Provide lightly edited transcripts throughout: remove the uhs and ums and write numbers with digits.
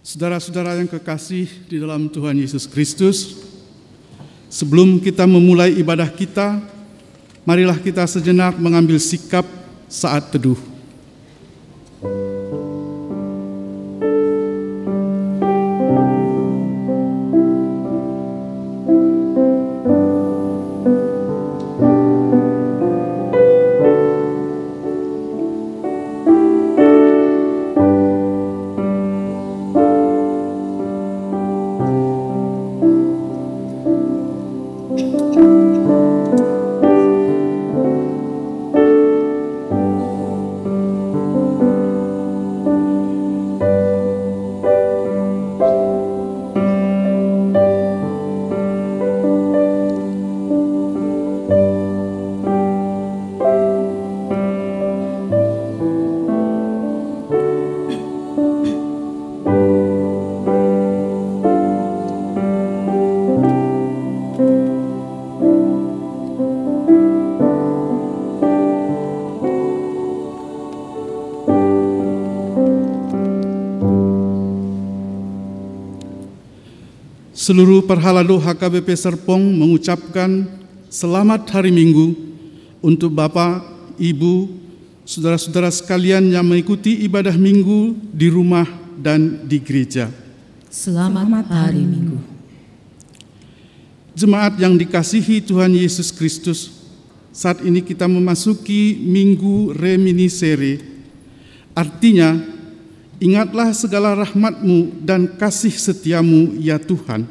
Saudara-saudara yang kekasih di dalam Tuhan Yesus Kristus, sebelum kita memulai ibadah kita, marilah kita sejenak mengambil sikap saat teduh. Seluruh Perhalado HKBP Serpong mengucapkan selamat hari Minggu untuk Bapak, Ibu, saudara-saudara sekalian yang mengikuti ibadah Minggu di rumah dan di gereja. Selamat hari Minggu. Jemaat yang dikasihi Tuhan Yesus Kristus, saat ini kita memasuki Minggu Reminiscere. Artinya, ingatlah segala rahmat-Mu dan kasih setia-Mu ya Tuhan,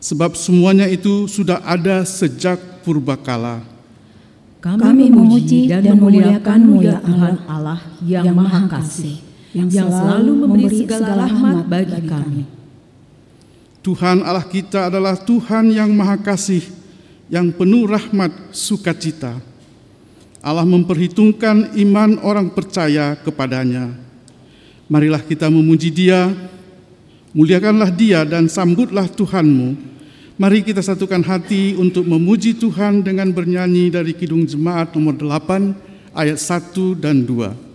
sebab semuanya itu sudah ada sejak purbakala. Kami memuji dan memuliakan-Mu ya Tuhan Allah yang Maha Kasih, yang selalu memberi segala rahmat bagi kami. Tuhan Allah kita adalah Tuhan yang Maha Kasih, yang penuh rahmat sukacita. Allah memperhitungkan iman orang percaya kepadanya. Marilah kita memuji Dia, muliakanlah Dia dan sambutlah Tuhan-Mu. Mari kita satukan hati untuk memuji Tuhan dengan bernyanyi dari Kidung Jemaat nomor 8 ayat 1 dan 2.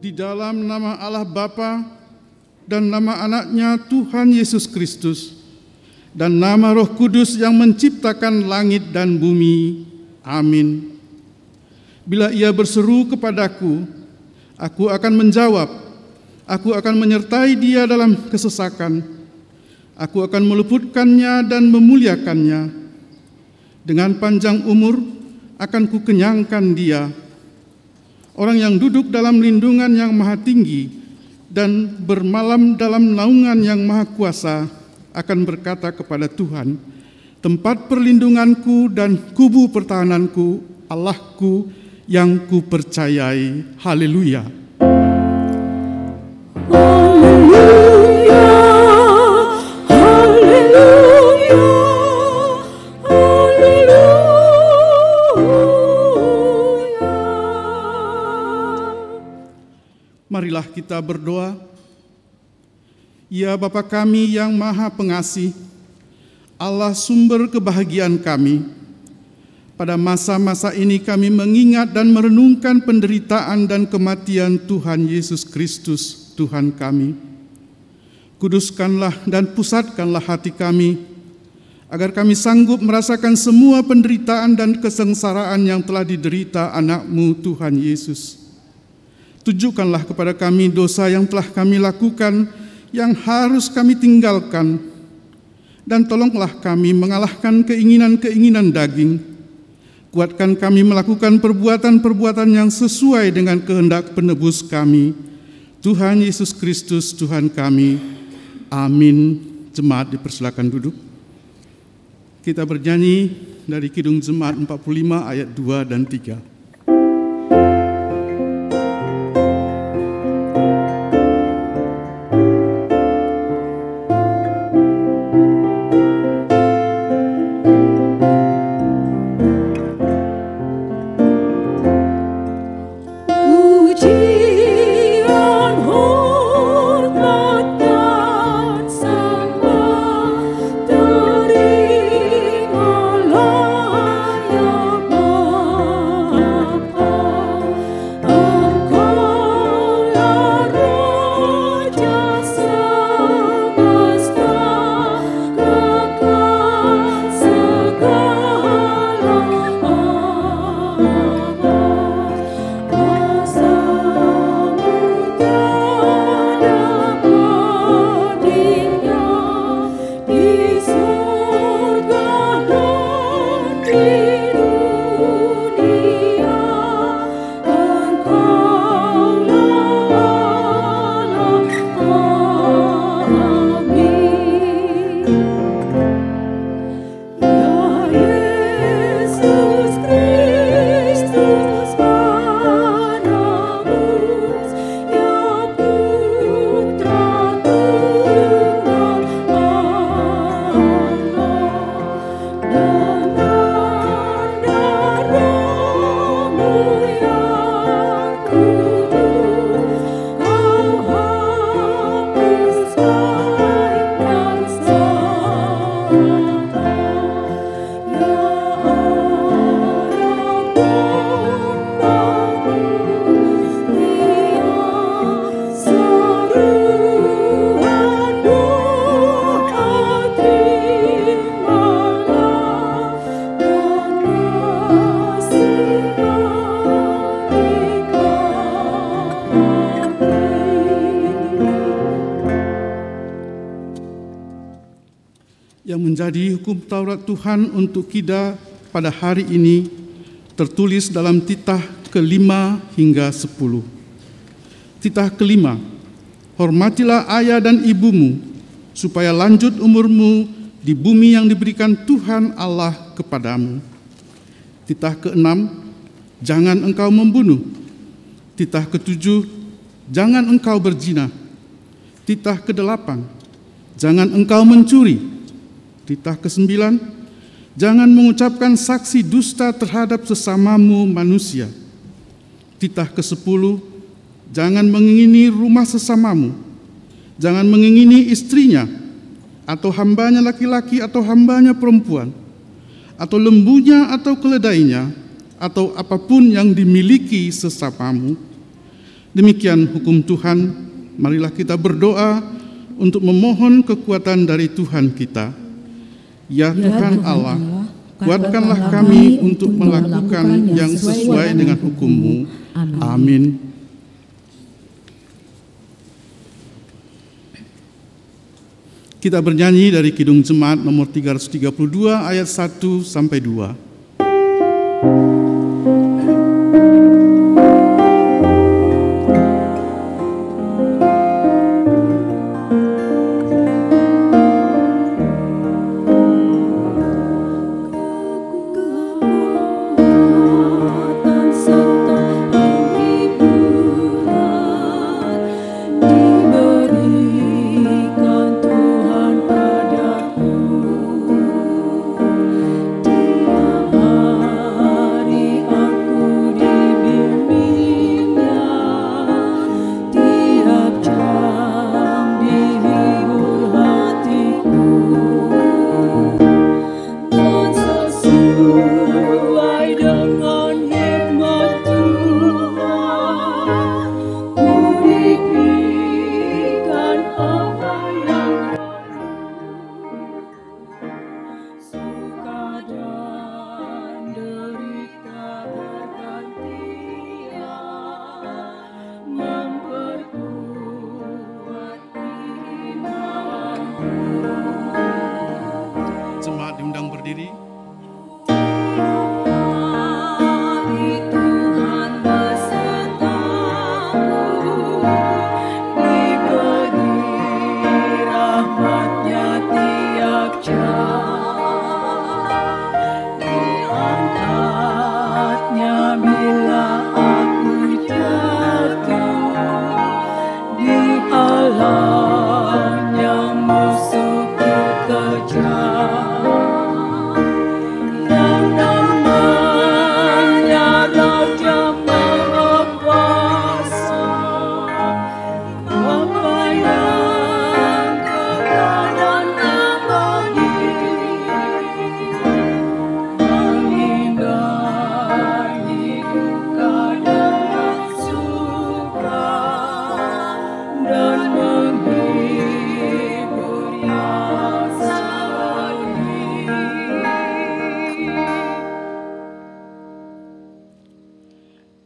Di dalam nama Allah Bapa dan nama Anaknya Tuhan Yesus Kristus dan nama Roh Kudus yang menciptakan langit dan bumi. Amin. Bila ia berseru kepadaku, aku akan menjawab. Aku akan menyertai dia dalam kesesakan. Aku akan meluputkannya dan memuliakannya. Dengan panjang umur akan kukenyangkan dia. Orang yang duduk dalam lindungan yang maha tinggi dan bermalam dalam naungan yang maha kuasa akan berkata kepada Tuhan, tempat perlindunganku dan kubu pertahananku, Allahku yang kupercayai. Haleluya. Haleluya, haleluya, haleluya. Marilah kita berdoa. Ya Bapa kami yang Maha Pengasih, Allah sumber kebahagiaan kami, pada masa-masa ini kami mengingat dan merenungkan penderitaan dan kematian Tuhan Yesus Kristus, Tuhan kami. Kuduskanlah dan pusatkanlah hati kami, agar kami sanggup merasakan semua penderitaan dan kesengsaraan yang telah diderita anak-Mu Tuhan Yesus. Tunjukkanlah kepada kami dosa yang telah kami lakukan, yang harus kami tinggalkan, dan tolonglah kami mengalahkan keinginan-keinginan daging. Kuatkan kami melakukan perbuatan-perbuatan yang sesuai dengan kehendak penebus kami, Tuhan Yesus Kristus Tuhan kami. Amin. Jemaat dipersilakan duduk. Kita bernyanyi dari Kidung Jemaat 45 ayat 2 dan 3. Yang menjadi hukum Taurat Tuhan untuk kita pada hari ini tertulis dalam titah ke-5 hingga 10. Titah ke-5, hormatilah ayah dan ibumu, supaya lanjut umurmu di bumi yang diberikan Tuhan Allah kepadamu. Titah ke-6, jangan engkau membunuh. Titah ke-7, jangan engkau berzina. Titah ke-8, jangan engkau mencuri. Titah ke-9, jangan mengucapkan saksi dusta terhadap sesamamu manusia. Titah ke-10, jangan mengingini rumah sesamamu. Jangan mengingini istrinya, atau hambanya laki-laki atau hambanya perempuan, atau lembunya atau keledainya, atau apapun yang dimiliki sesamamu. Demikian hukum Tuhan, marilah kita berdoa untuk memohon kekuatan dari Tuhan kita. Ya Tuhan Allah, kuatkanlah kami untuk melakukan yang sesuai dengan hukum-Mu. Amin. Kita bernyanyi dari Kidung Jemaat nomor 332 ayat 1 sampai 2.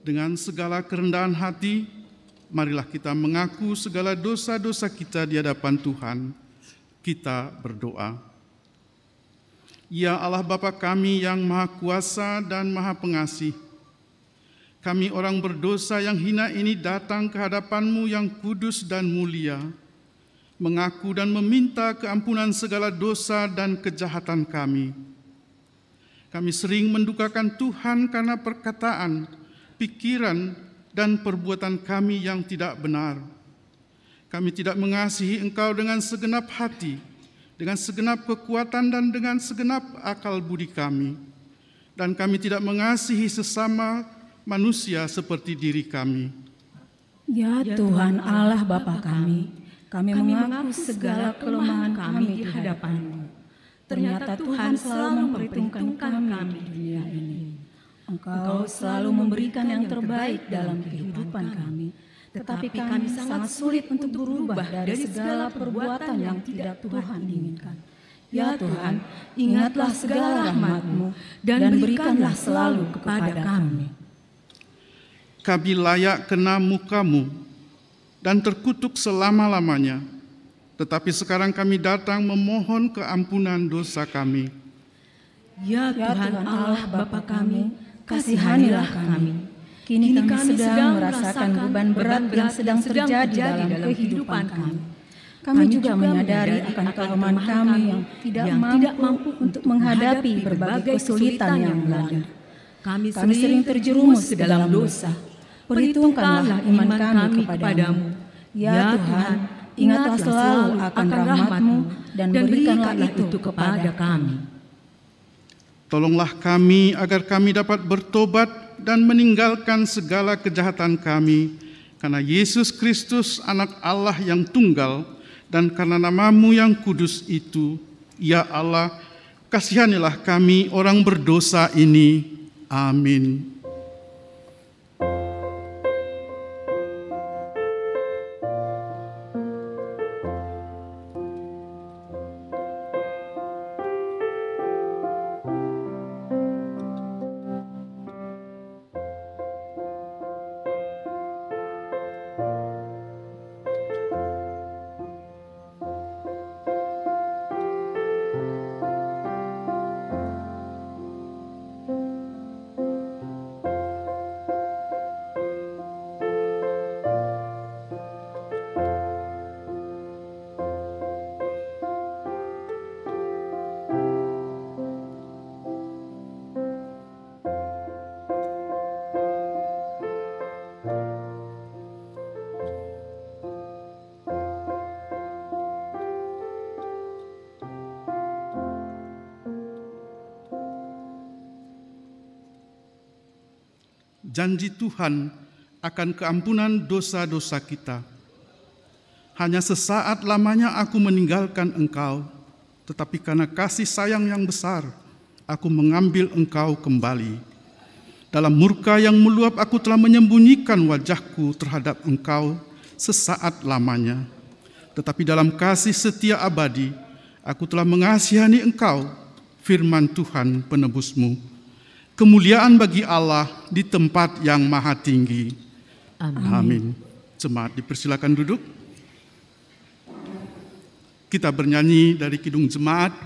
Dengan segala kerendahan hati, marilah kita mengaku segala dosa-dosa kita di hadapan Tuhan. Kita berdoa. Ya Allah Bapa kami yang Maha Kuasa dan Maha Pengasih, kami orang berdosa yang hina ini datang ke hadapan-Mu yang kudus dan mulia, mengaku dan meminta keampunan segala dosa dan kejahatan kami. Kami sering mendukakan Tuhan karena perkataan, pikiran, dan perbuatan kami yang tidak benar. Kami tidak mengasihi Engkau dengan segenap hati, dengan segenap kekuatan, dan dengan segenap akal budi kami. Dan kami tidak mengasihi sesama manusia seperti diri kami. Ya Tuhan Allah Bapa kami mengaku segala kelemahan kami di hadapan-Mu. Ternyata Tuhan selalu memperhitungkan kami di dunia ini. Engkau selalu memberikan yang terbaik dalam kehidupan kami, tetapi kami sangat sulit untuk berubah dari segala perbuatan yang tidak Tuhan inginkan. Ya Tuhan, ingatlah segala rahmat-Mu dan berikanlah selalu kepada kami. Kami layak kena muka-Mu dan terkutuk selama-lamanya, tetapi sekarang kami datang memohon keampunan dosa kami. Ya Tuhan Allah Bapa kami, kasihanilah kami. Kini kami sedang merasakan beban berat yang sedang terjadi dalam kehidupan kami. Kami juga menyadari akan kelemahan kami yang tidak mampu untuk menghadapi berbagai kesulitan yang melanda. Kami sering terjerumus ke dalam dosa. Perhitungkanlah iman kami kepada-Mu. Ya Tuhan, ingatlah selalu akan rahmat-Mu dan berikanlah itu kepada kami. Tolonglah kami agar kami dapat bertobat dan meninggalkan segala kejahatan kami, karena Yesus Kristus anak Allah yang tunggal, dan karena nama-Mu yang kudus itu. Ya Allah, kasihanilah kami orang berdosa ini. Amin. janji Tuhan akan keampunan dosa-dosa kita. Hanya sesaat lamanya aku meninggalkan engkau, tetapi karena kasih sayang yang besar, aku mengambil engkau kembali. Dalam murka yang meluap aku telah menyembunyikan wajahku terhadap engkau sesaat lamanya. Tetapi dalam kasih setia abadi, aku telah mengasihani engkau, firman Tuhan penebusmu. Kemuliaan bagi Allah di tempat yang maha tinggi. Amin. Jemaat dipersilakan duduk. Kita bernyanyi dari Kidung Jemaat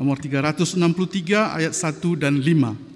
nomor 363 ayat 1 dan 5.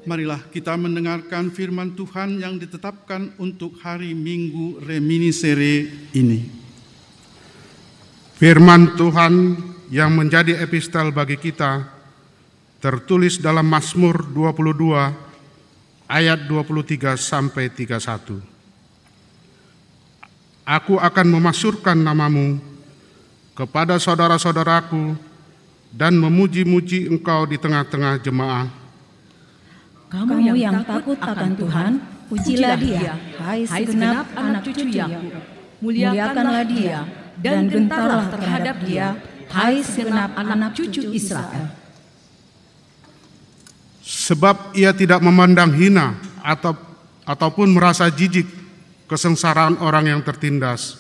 Marilah kita mendengarkan firman Tuhan yang ditetapkan untuk hari Minggu Reminiscere ini. Firman Tuhan yang menjadi epistel bagi kita tertulis dalam Mazmur 22 ayat 23 sampai 31. Aku akan memasyurkan namamu kepada saudara-saudaraku dan memuji-muji engkau di tengah-tengah jemaah. Kamu yang takut akan Tuhan, pujilah Dia, hai segenap anak cucu Yakub. Muliakanlah Dia dan gentarlah terhadap Dia, hai segenap anak cucu Israel. Sebab Ia tidak memandang hina ataupun merasa jijik kesengsaraan orang yang tertindas,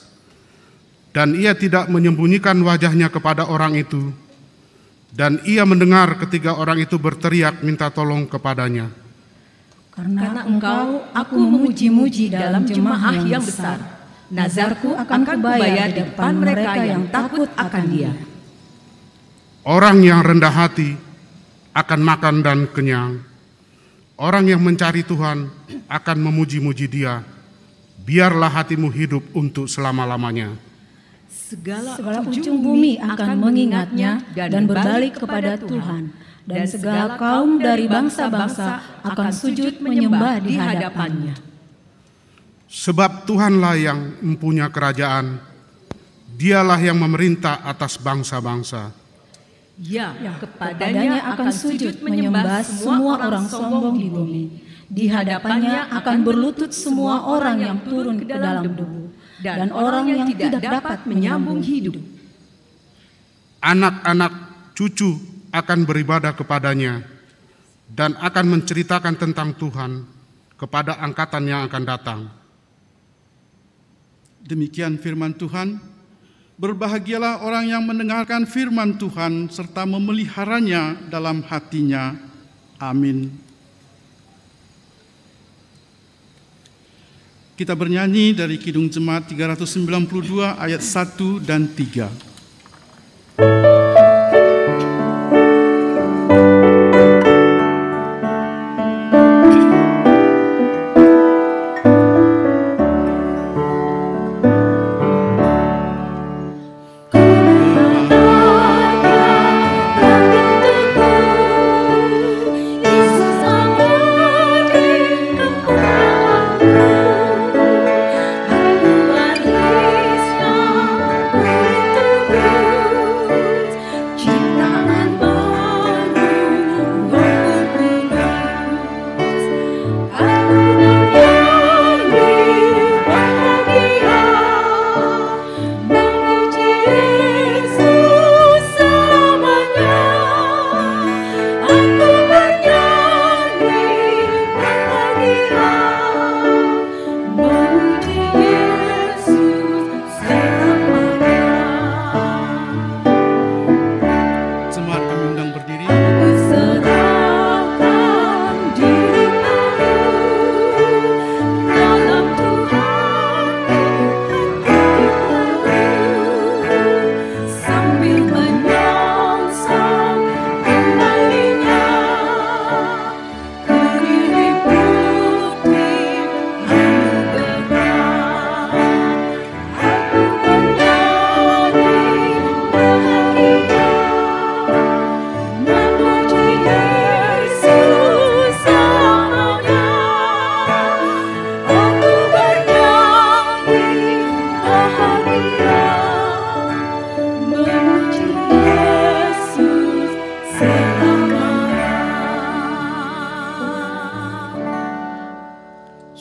dan Ia tidak menyembunyikan wajahnya kepada orang itu, dan Ia mendengar ketika orang itu berteriak minta tolong kepadanya. Karena engkau, aku memuji-muji dalam jemaah yang besar. Nazarku akan kubayar di depan mereka yang takut akan Dia. Orang yang rendah hati akan makan dan kenyang. Orang yang mencari Tuhan akan memuji-muji Dia. Biarlah hatimu hidup untuk selama-lamanya. Segala ujung bumi akan mengingatnya dan berbalik kepada Tuhan. Dan segala kaum dari bangsa-bangsa akan sujud menyembah di hadapannya. Sebab Tuhanlah yang mempunyai kerajaan, Dialah yang memerintah atas bangsa-bangsa. Ya, kepadanya akan sujud menyembah semua orang sombong di bumi. Di hadapannya akan berlutut semua orang yang turun ke dalam debu, dan orang yang tidak dapat menyambung hidup. Anak-anak cucu akan beribadah kepadanya. dan akan menceritakan tentang Tuhan kepada angkatan yang akan datang. Demikian firman Tuhan. Berbahagialah orang yang mendengarkan firman Tuhan serta memeliharanya dalam hatinya. Amin. Kita bernyanyi dari Kidung Jemaat 392 ayat 1 dan 3.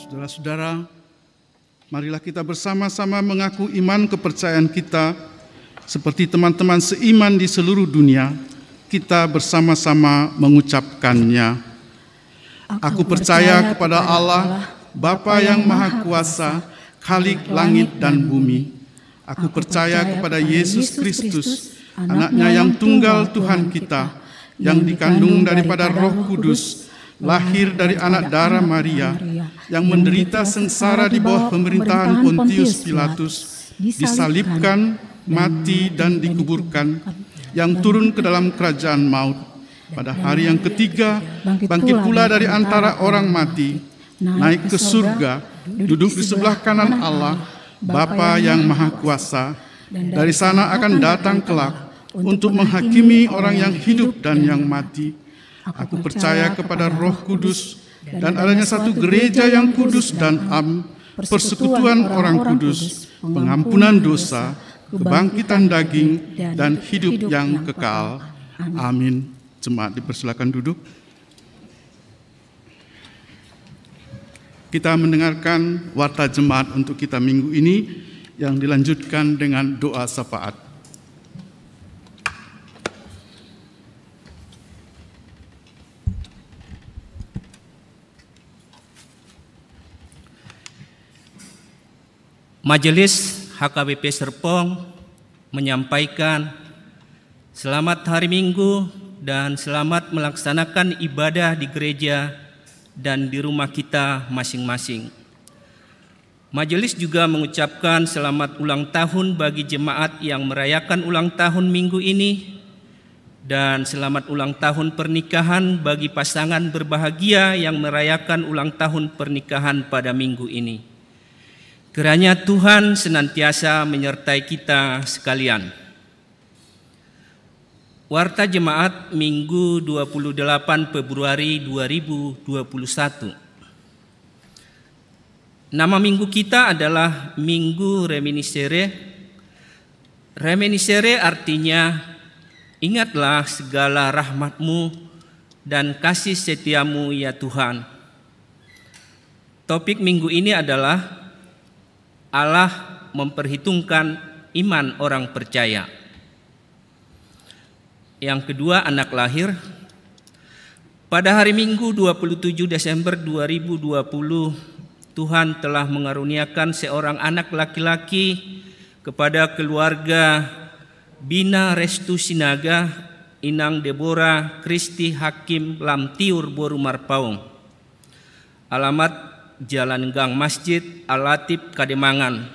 Saudara-saudara, marilah kita bersama-sama mengaku iman kepercayaan kita seperti teman-teman seiman di seluruh dunia. Kita bersama-sama mengucapkannya. Aku percaya kepada Allah, Bapa yang Maha Kuasa, Khalik langit dan bumi. Aku percaya kepada Yesus Kristus, Anaknya yang tunggal Tuhan kita, yang dikandung daripada Roh Kudus, lahir dari anak darah Maria, yang menderita sengsara di bawah pemerintahan Pontius Pilatus, disalibkan, mati dan dikuburkan, yang turun ke dalam kerajaan maut. Pada hari yang ketiga, bangkit pula dari antara orang mati, naik ke surga, duduk di sebelah kanan Allah, Bapa yang Maha Kuasa. Dari sana akan datang kelak untuk menghakimi orang yang hidup dan yang mati. Aku percaya kepada Roh Kudus dan adanya satu gereja yang kudus dan am, persekutuan orang kudus, pengampunan dosa, kebangkitan daging, dan hidup yang kekal. Amin. Jemaat dipersilakan duduk. Kita mendengarkan warta jemaat untuk kita minggu ini yang dilanjutkan dengan doa syafaat. Majelis HKBP Serpong menyampaikan selamat hari Minggu dan selamat melaksanakan ibadah di gereja dan di rumah kita masing-masing. Majelis juga mengucapkan selamat ulang tahun bagi jemaat yang merayakan ulang tahun minggu ini dan selamat ulang tahun pernikahan bagi pasangan berbahagia yang merayakan ulang tahun pernikahan pada minggu ini. Kiranya Tuhan senantiasa menyertai kita sekalian. Warta Jemaat Minggu 28 Februari 2021. Nama minggu kita adalah Minggu Reminiscere. Reminiscere artinya ingatlah segala rahmat-Mu dan kasih setiamu ya Tuhan. Topik minggu ini adalah Allah memperhitungkan iman orang percaya. Yang kedua, anak lahir. Pada hari Minggu 27 Desember 2020, Tuhan telah mengaruniakan seorang anak laki-laki kepada keluarga Bina Restu Sinaga, Inang Deborah Kristi Hakim Lamtiur Boru Marpaung. Alamat Jalan Gang Masjid Al-Latif Kademangan,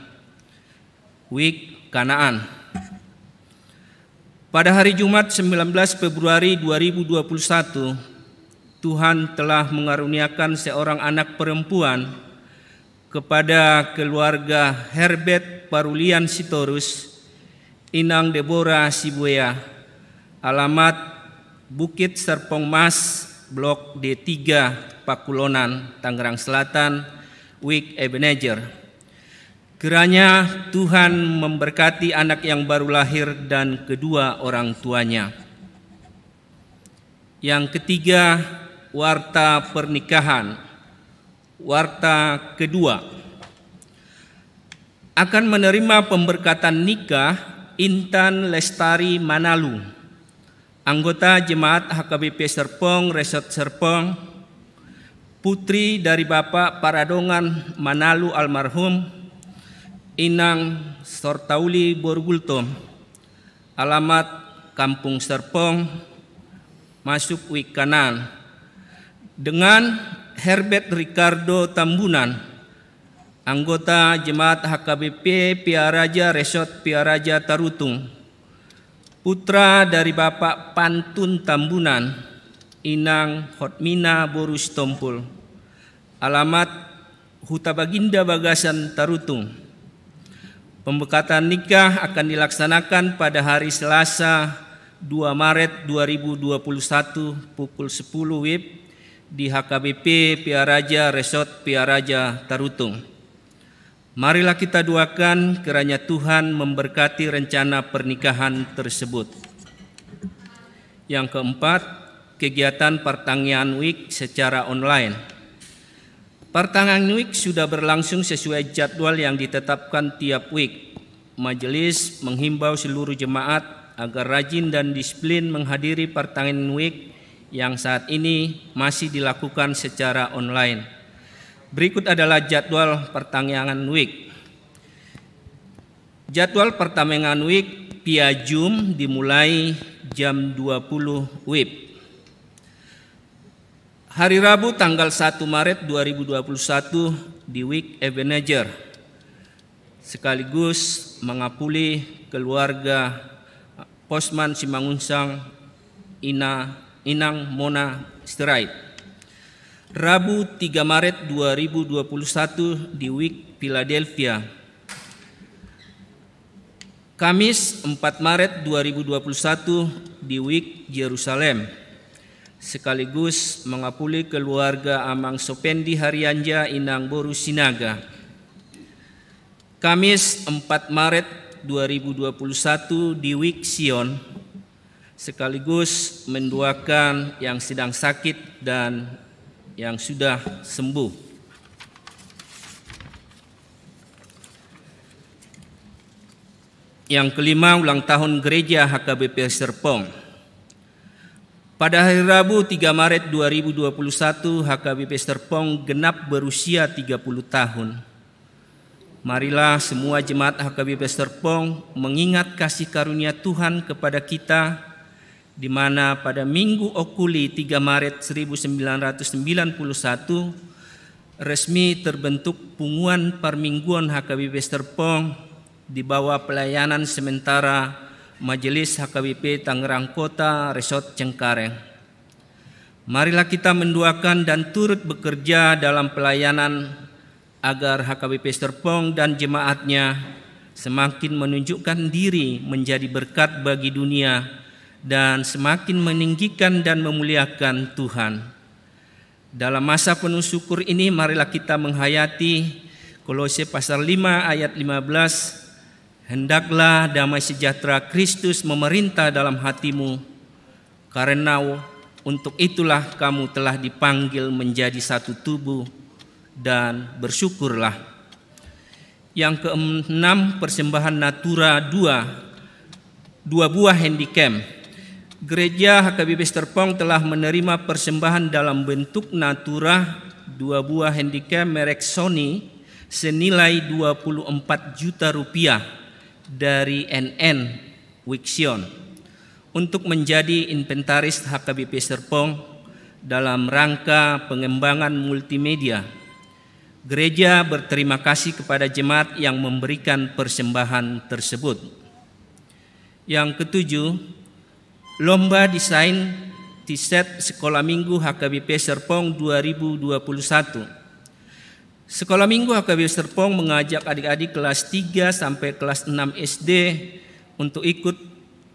Wik Kanaan. Pada hari Jumat 19 Februari 2021, Tuhan telah mengaruniakan seorang anak perempuan kepada keluarga Herbert Parulian Sitorus, Inang Deborah Sibuya. Alamat Bukit Serpong Mas, Blok D3, Pakulonan, Tangerang Selatan, Wik Ebenezer. Kiranya Tuhan memberkati anak yang baru lahir dan kedua orang tuanya. Yang ketiga, warta pernikahan. Warta kedua, akan menerima pemberkatan nikah Intan Lestari Manalu, anggota Jemaat HKBP Serpong, Resort Serpong, putri dari Bapak Paradongan Manalu almarhum, Inang Sortauli Borgultom. Alamat Kampung Serpong, masuk Wik Kanan. Dengan Herbert Ricardo Tambunan, anggota Jemaat HKBP Piaraja Resort Piaraja Tarutung, putra dari Bapak Pantun Tambunan, Inang Hotmina Borus Tompul. Alamat Huta Baginda Bagasan Tarutung. Pemberkatan nikah akan dilaksanakan pada hari Selasa 2 Maret 2021 pukul 10 WIB di HKBP Piaraja Resort Piaraja Tarutung. Marilah kita doakan kiranya Tuhan memberkati rencana pernikahan tersebut. Yang keempat, kegiatan pertanian week secara online. Pertanian week sudah berlangsung sesuai jadwal yang ditetapkan tiap week. Majelis menghimbau seluruh jemaat agar rajin dan disiplin menghadiri pertanian week yang saat ini masih dilakukan secara online. Berikut adalah jadwal pertanian week. Jadwal pertanian week via Zoom dimulai jam 20 WIB. Hari Rabu tanggal 1 Maret 2021 di Wik Ebenezer, sekaligus mengapuli keluarga Posman Simangunsang Inang Mona Strait. Rabu 3 Maret 2021 di Wik Philadelphia. Kamis 4 Maret 2021 di Wik Yerusalem, sekaligus mengapuli keluarga Amang Sopendi Harianja Inang Boru Sinaga. Kamis 4 Maret 2021 di Wik Sion, sekaligus mendoakan yang sedang sakit dan yang sudah sembuh. Yang kelima, ulang tahun Gereja HKBP Serpong. Pada hari Rabu 3 Maret 2021, HKBP Serpong genap berusia 30 tahun. Marilah semua jemaat HKBP Serpong mengingat kasih karunia Tuhan kepada kita, di mana pada Minggu Okuli 3 Maret 1991 resmi terbentuk Punguan Permingguan HKBP Serpong di bawah pelayanan sementara Majelis HKBP Tangerang Kota Resort Cengkareng. Marilah kita mendoakan dan turut bekerja dalam pelayanan agar HKBP Serpong dan jemaatnya semakin menunjukkan diri menjadi berkat bagi dunia dan semakin meninggikan dan memuliakan Tuhan. Dalam masa penuh syukur ini, marilah kita menghayati Kolose pasal 5 ayat 15. Hendaklah damai sejahtera Kristus memerintah dalam hatimu, karena untuk itulah kamu telah dipanggil menjadi satu tubuh, dan bersyukurlah. Yang keenam, persembahan Natura 2 buah handycam. Gereja HKBP Serpong telah menerima persembahan dalam bentuk natura 2 buah handycam merek Sony senilai 24 juta rupiah dari NN Wixion untuk menjadi inventaris HKBP Serpong dalam rangka pengembangan multimedia. Gereja berterima kasih kepada jemaat yang memberikan persembahan tersebut. Yang ketujuh, lomba desain T-shirt Sekolah Minggu HKBP Serpong 2021. Sekolah Minggu HKBP Serpong mengajak adik-adik kelas 3 sampai kelas 6 SD untuk ikut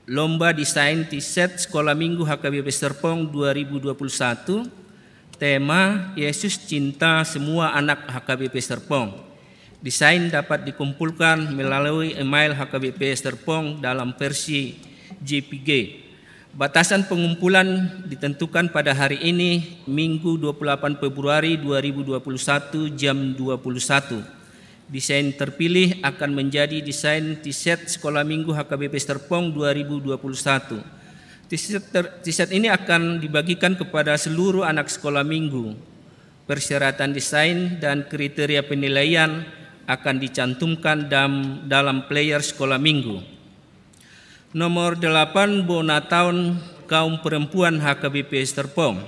lomba desain T-shirt Sekolah Minggu HKBP Serpong 2021. Tema Yesus Cinta Semua Anak HKBP Serpong. Desain dapat dikumpulkan melalui email HKBP Serpong dalam versi JPG. Batasan pengumpulan ditentukan pada hari ini, Minggu 28 Februari 2021 jam 21. Desain terpilih akan menjadi desain T-shirt Sekolah Minggu HKBP Serpong 2021. T-shirt ini akan dibagikan kepada seluruh anak sekolah minggu. Persyaratan desain dan kriteria penilaian akan dicantumkan dalam player sekolah minggu. Nomor 8, Bona Tahun Kaum Perempuan HKBP Serpong.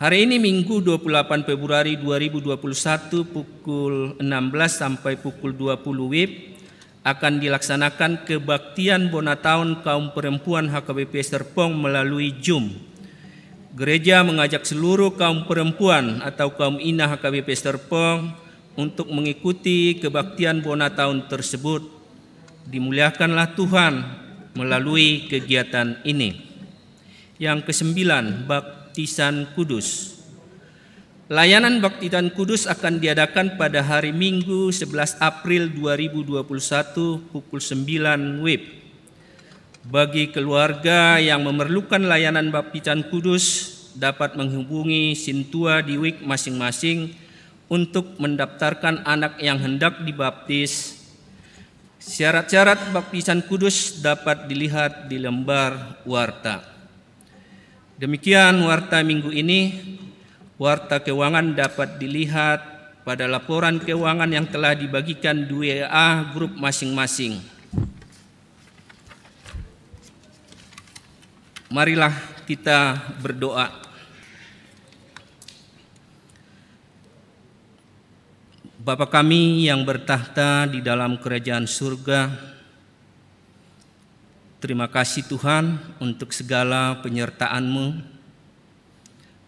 Hari ini Minggu 28 Februari 2021 pukul 16 sampai pukul 20 WIB akan dilaksanakan kebaktian Bona Tahun Kaum Perempuan HKBP Serpong melalui Zoom. Gereja mengajak seluruh kaum perempuan atau kaum inah HKBP Serpong untuk mengikuti kebaktian Bona Tahun tersebut. Dimuliakanlah Tuhan melalui kegiatan ini. Yang ke-9, Baptisan Kudus. Layanan Baptisan Kudus akan diadakan pada hari Minggu 11 April 2021 pukul 9 WIB. Bagi keluarga yang memerlukan layanan Baptisan Kudus dapat menghubungi Sintua di WIK masing-masing untuk mendaftarkan anak yang hendak dibaptis. Syarat-syarat Baptisan Kudus dapat dilihat di lembar warta. Demikian warta minggu ini. Warta keuangan dapat dilihat pada laporan keuangan yang telah dibagikan di WA grup masing-masing. Marilah kita berdoa. Bapa kami yang bertahta di dalam kerajaan surga, terima kasih Tuhan untuk segala penyertaan-Mu,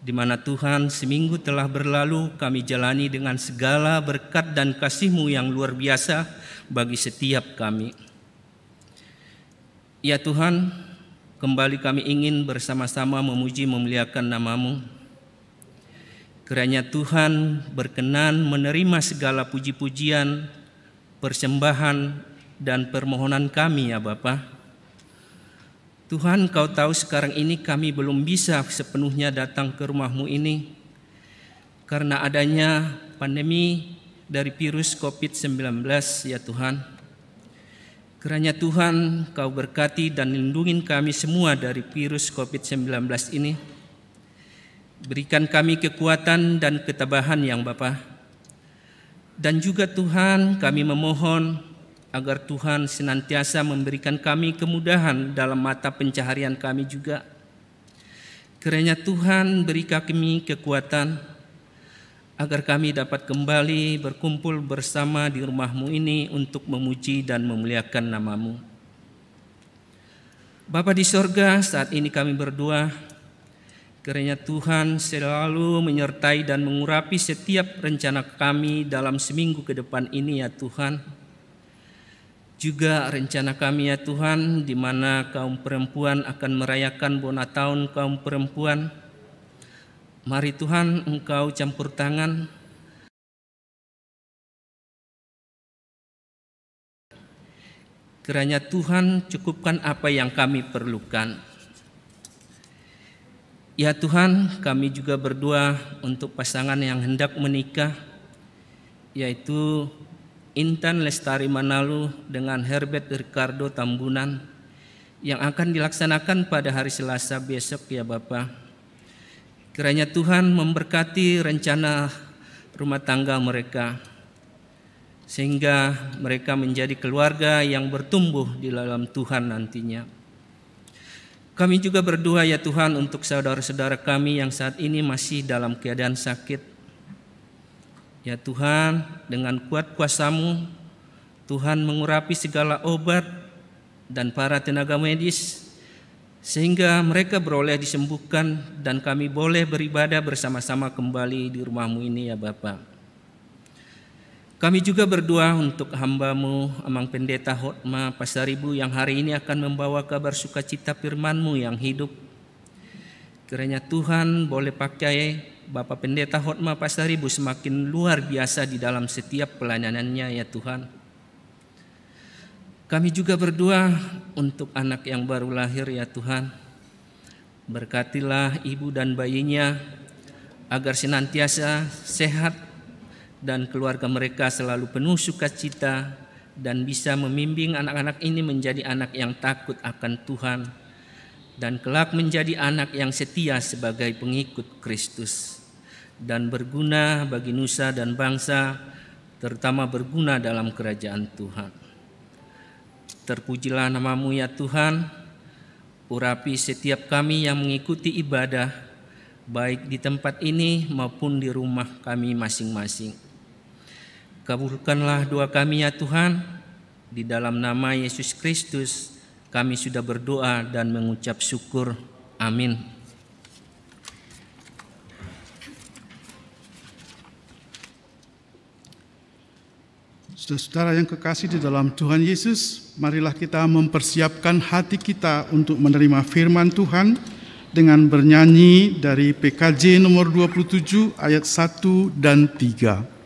di mana Tuhan seminggu telah berlalu kami jalani dengan segala berkat dan kasih-Mu yang luar biasa bagi setiap kami. Ya Tuhan, kembali kami ingin bersama-sama memuji memuliakan nama-Mu. Kiranya Tuhan berkenan menerima segala puji-pujian, persembahan, dan permohonan kami ya Bapa. Tuhan, Kau tahu sekarang ini kami belum bisa sepenuhnya datang ke rumah-Mu ini karena adanya pandemi dari virus COVID-19 ya Tuhan. Kiranya Tuhan Kau berkati dan lindungi kami semua dari virus COVID-19 ini. Berikan kami kekuatan dan ketabahan yang Bapa. Dan juga Tuhan kami memohon agar Tuhan senantiasa memberikan kami kemudahan dalam mata pencaharian kami juga. Kiranya Tuhan beri kami kekuatan agar kami dapat kembali berkumpul bersama di rumah-Mu ini untuk memuji dan memuliakan nama-Mu. Bapa di sorga, saat ini kami berdoa, kiranya Tuhan selalu menyertai dan mengurapi setiap rencana kami dalam seminggu ke depan ini ya Tuhan. Juga rencana kami ya Tuhan, di mana kaum perempuan akan merayakan Bona Tahun kaum perempuan. Mari Tuhan Engkau campur tangan. Kiranya Tuhan cukupkan apa yang kami perlukan. Ya Tuhan, kami juga berdoa untuk pasangan yang hendak menikah, yaitu Intan Lestari Manalu dengan Herbert Ricardo Tambunan. yang akan dilaksanakan pada hari Selasa besok ya Bapa. Kiranya Tuhan memberkati rencana rumah tangga mereka, sehingga mereka menjadi keluarga yang bertumbuh di dalam Tuhan nantinya. Kami juga berdoa ya Tuhan untuk saudara-saudara kami yang saat ini masih dalam keadaan sakit. Ya Tuhan, dengan kuat kuasa-Mu, Tuhan mengurapi segala obat dan para tenaga medis, sehingga mereka beroleh disembuhkan dan kami boleh beribadah bersama-sama kembali di rumah-Mu ini ya Bapa. Kami juga berdoa untuk hamba-Mu, Amang Pendeta Hotma Pasaribu yang hari ini akan membawa kabar sukacita firman-Mu yang hidup. Kiranya Tuhan boleh pakai Bapak Pendeta Hotma Pasaribu semakin luar biasa di dalam setiap pelayanannya ya Tuhan. Kami juga berdoa untuk anak yang baru lahir ya Tuhan. Berkatilah ibu dan bayinya agar senantiasa sehat dan keluarga mereka selalu penuh sukacita dan bisa membimbing anak-anak ini menjadi anak yang takut akan Tuhan dan kelak menjadi anak yang setia sebagai pengikut Kristus dan berguna bagi nusa dan bangsa, terutama berguna dalam kerajaan Tuhan. Terpujilah nama-Mu ya Tuhan, urapi setiap kami yang mengikuti ibadah, baik di tempat ini maupun di rumah kami masing-masing. Kabulkanlah doa kami ya Tuhan, di dalam nama Yesus Kristus kami sudah berdoa dan mengucap syukur. Amin. Saudara yang kekasih di dalam Tuhan Yesus, marilah kita mempersiapkan hati kita untuk menerima firman Tuhan dengan bernyanyi dari PKJ nomor 27 ayat 1 dan 3.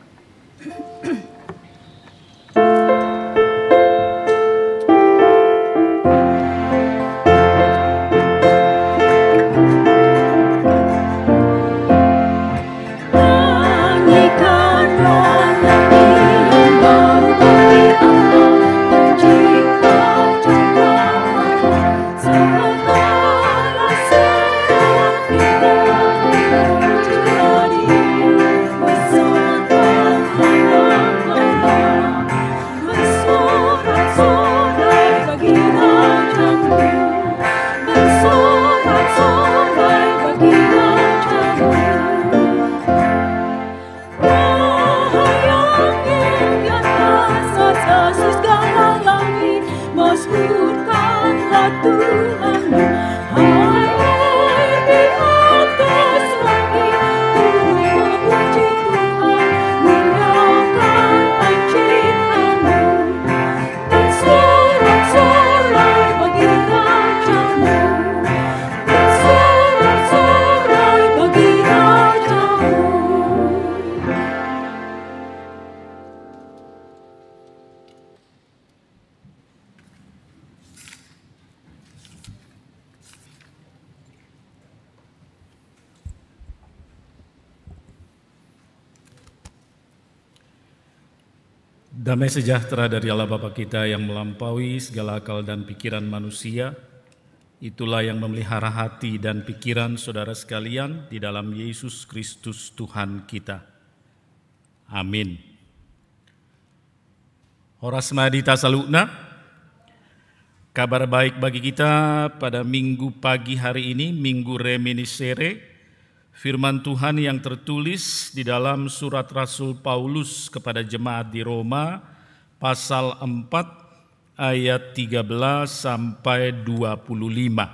Damai sejahtera dari Allah Bapa kita yang melampaui segala akal dan pikiran manusia, itulah yang memelihara hati dan pikiran saudara sekalian di dalam Yesus Kristus Tuhan kita. Amin. Horas Madita Salukna, kabar baik bagi kita pada minggu pagi hari ini, Minggu Reminiscere, firman Tuhan yang tertulis di dalam surat Rasul Paulus kepada jemaat di Roma, pasal 4 ayat 13 sampai 25.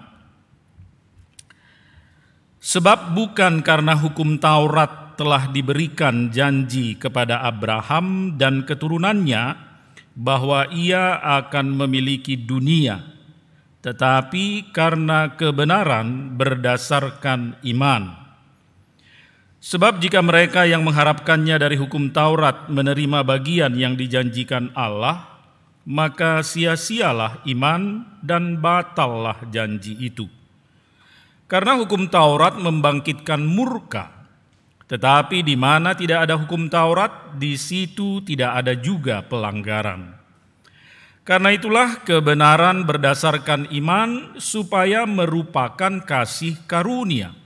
Sebab bukan karena hukum Taurat telah diberikan janji kepada Abraham dan keturunannya bahwa ia akan memiliki dunia, tetapi karena kebenaran berdasarkan iman. Sebab jika mereka yang mengharapkannya dari hukum Taurat menerima bagian yang dijanjikan Allah, maka sia-sialah iman dan batallah janji itu. Karena hukum Taurat membangkitkan murka, tetapi di mana tidak ada hukum Taurat, di situ tidak ada juga pelanggaran. Karena itulah kebenaran berdasarkan iman supaya merupakan kasih karunia,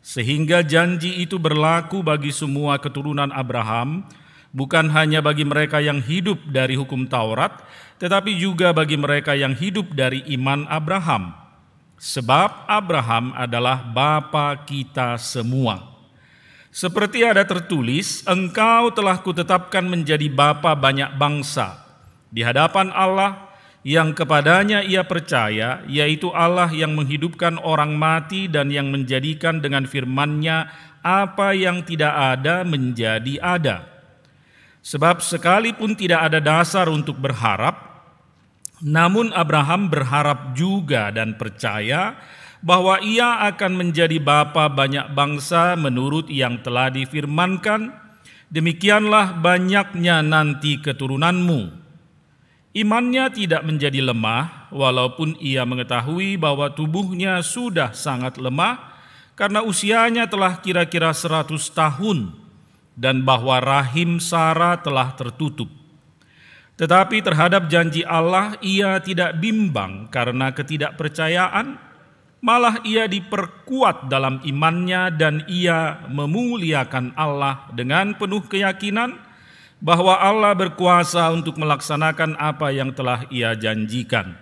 sehingga janji itu berlaku bagi semua keturunan Abraham, bukan hanya bagi mereka yang hidup dari hukum Taurat, tetapi juga bagi mereka yang hidup dari iman Abraham. Sebab Abraham adalah bapa kita semua. Seperti ada tertulis, engkau telah kutetapkan menjadi bapa banyak bangsa di hadapan Allah yang kepadanya ia percaya, yaitu Allah yang menghidupkan orang mati dan yang menjadikan dengan firman-Nya apa yang tidak ada menjadi ada. Sebab sekalipun tidak ada dasar untuk berharap, namun Abraham berharap juga dan percaya bahwa ia akan menjadi bapa banyak bangsa menurut yang telah difirmankan, demikianlah banyaknya nanti keturunanmu. Imannya tidak menjadi lemah, walaupun ia mengetahui bahwa tubuhnya sudah sangat lemah, karena usianya telah kira-kira 100 tahun, dan bahwa rahim Sarah telah tertutup. Tetapi terhadap janji Allah ia tidak bimbang karena ketidakpercayaan, malah ia diperkuat dalam imannya dan ia memuliakan Allah dengan penuh keyakinan bahwa Allah berkuasa untuk melaksanakan apa yang telah ia janjikan.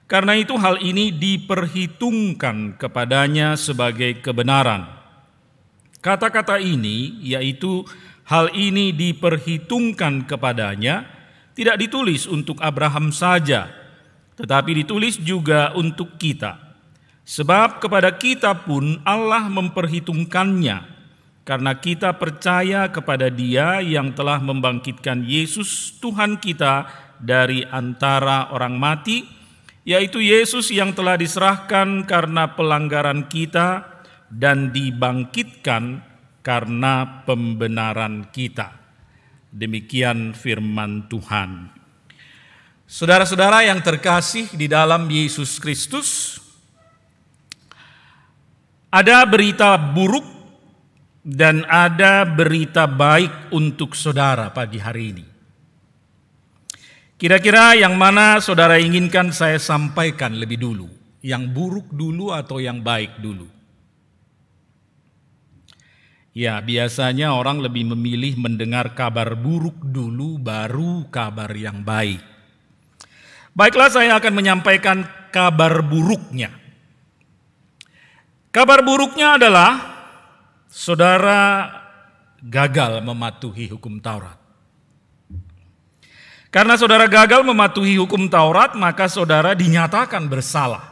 Karena itu hal ini diperhitungkan kepadanya sebagai kebenaran. Kata-kata ini, yaitu hal ini diperhitungkan kepadanya, tidak ditulis untuk Abraham saja, tetapi ditulis juga untuk kita. Sebab kepada kita pun Allah memperhitungkannya, karena kita percaya kepada Dia yang telah membangkitkan Yesus Tuhan kita dari antara orang mati, yaitu Yesus yang telah diserahkan karena pelanggaran kita dan dibangkitkan karena pembenaran kita. Demikian firman Tuhan. Saudara-saudara yang terkasih di dalam Yesus Kristus, ada berita buruk dan ada berita baik untuk saudara pagi hari ini. Kira-kira yang mana saudara inginkan saya sampaikan lebih dulu? Yang buruk dulu atau yang baik dulu? Ya, biasanya orang lebih memilih mendengar kabar buruk dulu baru kabar yang baik. Baiklah, saya akan menyampaikan kabar buruknya. Kabar buruknya adalah saudara gagal mematuhi hukum Taurat. Karena saudara gagal mematuhi hukum Taurat, maka saudara dinyatakan bersalah.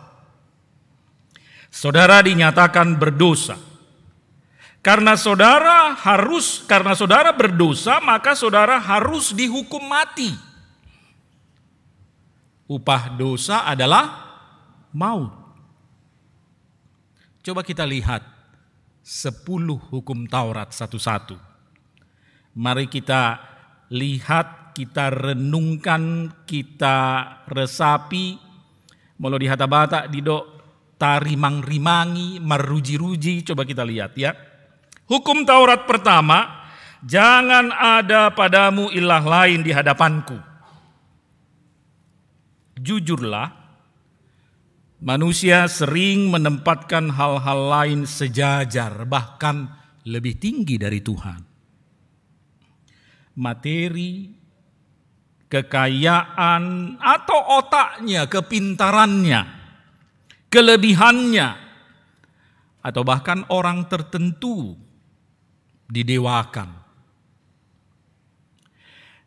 Saudara dinyatakan berdosa. Karena saudara berdosa, maka saudara harus dihukum mati. Upah dosa adalah maut. Coba kita lihat 10 hukum Taurat satu-satu. Mari kita lihat, kita renungkan, kita resapi. Molo di hata-bata, didok tarimang-rimangi, maruji-ruji. Coba kita lihat ya. Hukum Taurat pertama, jangan ada padamu ilah lain di hadapanku. Jujurlah, manusia sering menempatkan hal-hal lain sejajar, bahkan lebih tinggi dari Tuhan. Materi, kekayaan, atau otaknya, kepintarannya, kelebihannya, atau bahkan orang tertentu didewakan.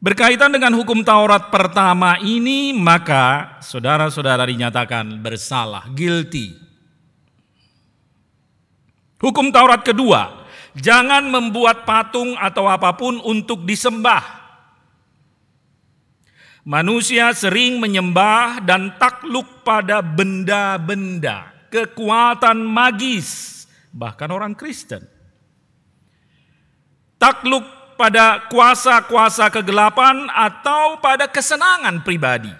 Berkaitan dengan hukum Taurat pertama ini, maka saudara-saudara dinyatakan bersalah, guilty. Hukum Taurat kedua, jangan membuat patung atau apapun untuk disembah. Manusia sering menyembah dan takluk pada benda-benda, kekuatan magis, bahkan orang Kristen. Takluk pada kuasa-kuasa kegelapan atau pada kesenangan pribadi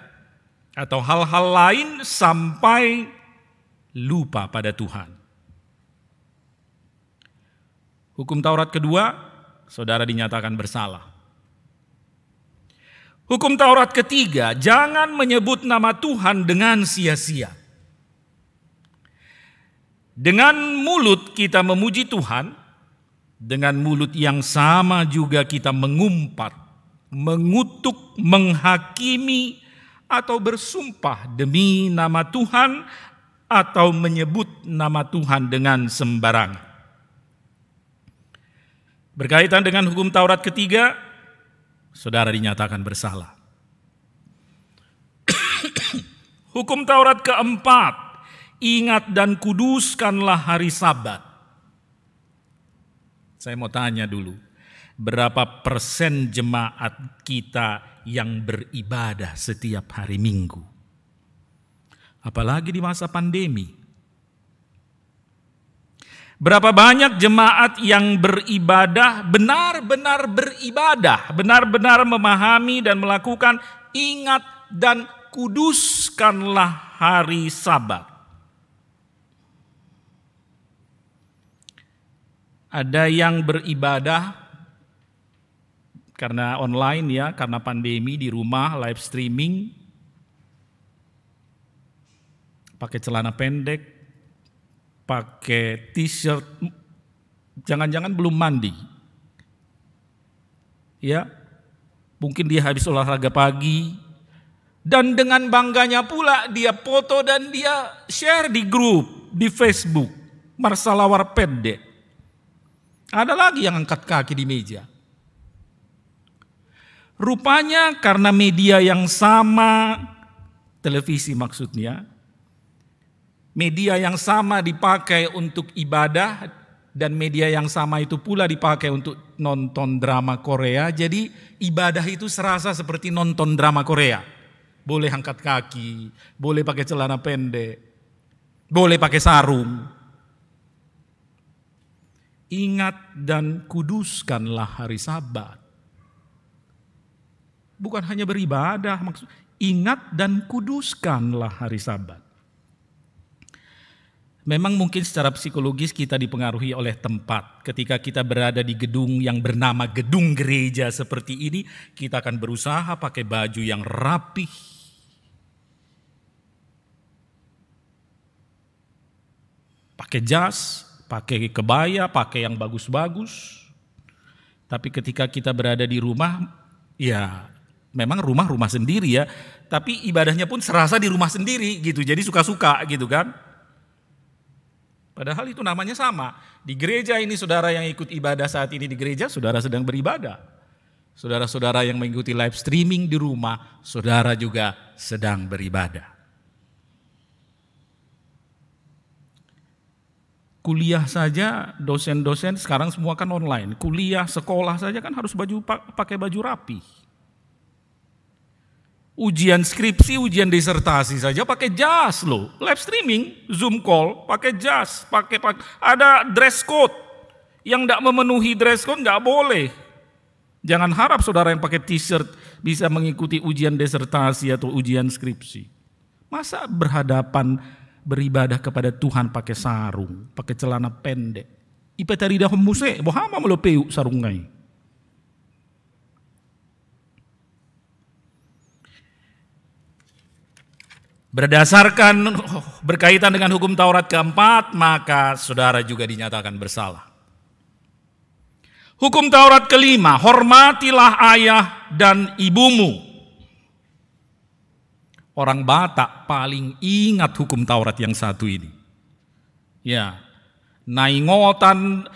atau hal-hal lain sampai lupa pada Tuhan. Hukum Taurat kedua, saudara dinyatakan bersalah. Hukum Taurat ketiga, jangan menyebut nama Tuhan dengan sia-sia. Dengan mulut kita memuji Tuhan, dengan mulut yang sama juga kita mengumpat, mengutuk, menghakimi, atau bersumpah demi nama Tuhan, atau menyebut nama Tuhan dengan sembarangan. Berkaitan dengan hukum Taurat ketiga, saudara dinyatakan bersalah. Hukum Taurat keempat, ingat dan kuduskanlah hari Sabat. Saya mau tanya dulu, berapa persen jemaat kita yang beribadah setiap hari Minggu? Apalagi di masa pandemi. Berapa banyak jemaat yang beribadah, benar-benar beribadah, benar-benar memahami dan melakukan ingat dan kuduskanlah hari Sabat. Ada yang beribadah karena online ya, karena pandemi di rumah, live streaming, pakai celana pendek, pakai t-shirt, jangan-jangan belum mandi. Ya, mungkin dia habis olahraga pagi, dan dengan bangganya pula dia foto dan dia share di grup, di Facebook, Marsalawar Pendek. Ada lagi yang angkat kaki di meja. Rupanya karena media yang sama, televisi maksudnya, media yang sama dipakai untuk ibadah dan media yang sama itu pula dipakai untuk nonton drama Korea. Jadi ibadah itu serasa seperti nonton drama Korea. Boleh angkat kaki, boleh pakai celana pendek, boleh pakai sarung. Ingat dan kuduskanlah hari Sabat. Bukan hanya beribadah, maksud ingat dan kuduskanlah hari Sabat. Memang mungkin secara psikologis kita dipengaruhi oleh tempat. Ketika kita berada di gedung yang bernama gedung gereja seperti ini, kita akan berusaha pakai baju yang rapih. Pakai jas, pakai kebaya, pakai yang bagus-bagus. Tapi ketika kita berada di rumah, ya memang rumah sendiri ya. Tapi ibadahnya pun serasa di rumah sendiri gitu. Jadi suka-suka gitu kan. Padahal itu namanya sama. Di gereja ini saudara yang ikut ibadah saat ini di gereja, saudara sedang beribadah. Saudara-saudara yang mengikuti live streaming di rumah, saudara juga sedang beribadah. Kuliah saja, dosen-dosen sekarang semua kan online. Kuliah, sekolah saja kan harus pakai baju rapi. Ujian skripsi, ujian disertasi saja pakai jas loh. Live streaming, Zoom call, pakai jas, ada dress code. Yang tidak memenuhi dress code nggak boleh. Jangan harap saudara yang pakai t-shirt bisa mengikuti ujian disertasi atau ujian skripsi. Masa berhadapan beribadah kepada Tuhan pakai sarung, pakai celana pendek. Ipetarida homuse, bohama melopeu sarungai. Berdasarkan berkaitan dengan hukum Taurat keempat, maka saudara juga dinyatakan bersalah. Hukum Taurat kelima, hormatilah ayah dan ibumu. Orang Batak paling ingat hukum Taurat yang satu ini. Ya, naingotan,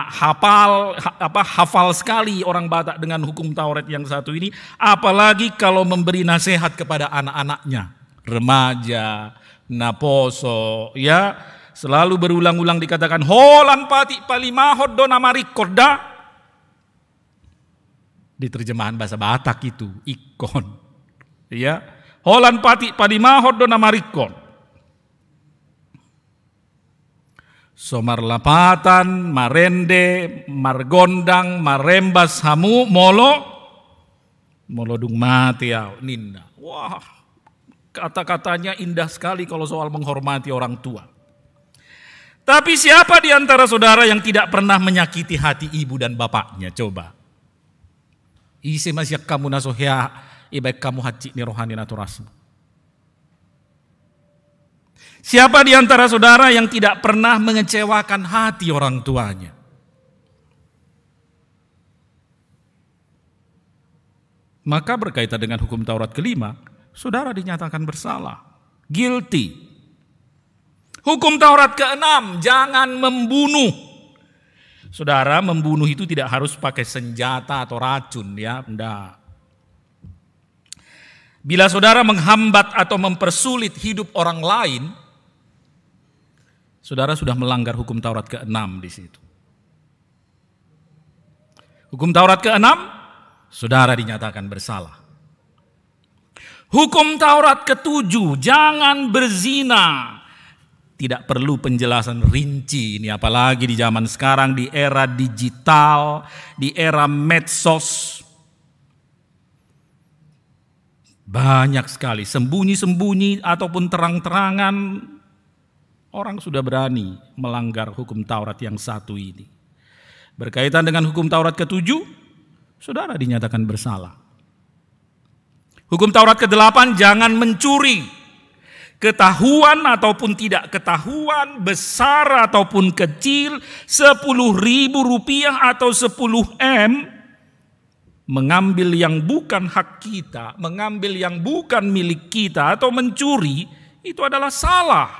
hafal sekali orang Batak dengan hukum Taurat yang satu ini. Apalagi kalau memberi nasihat kepada anak-anaknya. Remaja, naposo, ya selalu berulang-ulang dikatakan holan pati palimahod do namari korda. Di terjemahan bahasa Batak itu ikon, ya holan pati palimahod do namari kon. Somarlapatan, marende, margondang, marembas hamu, molodung mati ya ninda. Wah. Kata-katanya indah sekali kalau soal menghormati orang tua. Tapi siapa di antara saudara yang tidak pernah menyakiti hati ibu dan bapaknya? Coba. Isi masyak kamu nasohya Ibaik kamu haji ni rohani naturasmu. Siapa di antara saudara yang tidak pernah mengecewakan hati orang tuanya? Maka berkaitan dengan hukum Taurat kelima, saudara dinyatakan bersalah, guilty. Hukum Taurat keenam, jangan membunuh. Saudara, membunuh itu tidak harus pakai senjata atau racun, ya, enggak. Bila saudara menghambat atau mempersulit hidup orang lain, saudara sudah melanggar hukum Taurat keenam di situ. Hukum Taurat keenam, saudara dinyatakan bersalah. Hukum Taurat ketujuh, jangan berzina. Tidak perlu penjelasan rinci ini, apalagi di zaman sekarang, di era digital, di era medsos. Banyak sekali sembunyi-sembunyi ataupun terang-terangan orang sudah berani melanggar hukum Taurat yang satu ini. Berkaitan dengan hukum Taurat ketujuh, saudara dinyatakan bersalah. Hukum Taurat ke-8, jangan mencuri. Ketahuan ataupun tidak ketahuan, besar ataupun kecil, 10.000 rupiah atau 10 M, mengambil yang bukan hak kita, mengambil yang bukan milik kita atau mencuri, itu adalah salah.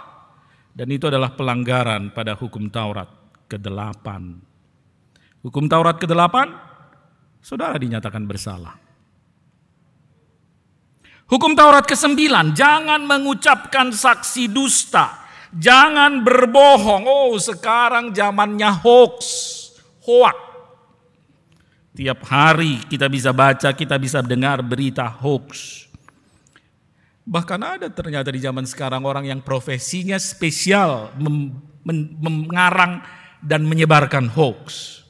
Dan itu adalah pelanggaran pada hukum Taurat ke-8. Hukum Taurat ke-8, saudara dinyatakan bersalah. Hukum Taurat ke-9, jangan mengucapkan saksi dusta, jangan berbohong. Oh, sekarang zamannya hoax. Tiap hari kita bisa baca, kita bisa dengar berita hoax. Bahkan ada ternyata di zaman sekarang orang yang profesinya spesial mengarang dan menyebarkan hoax.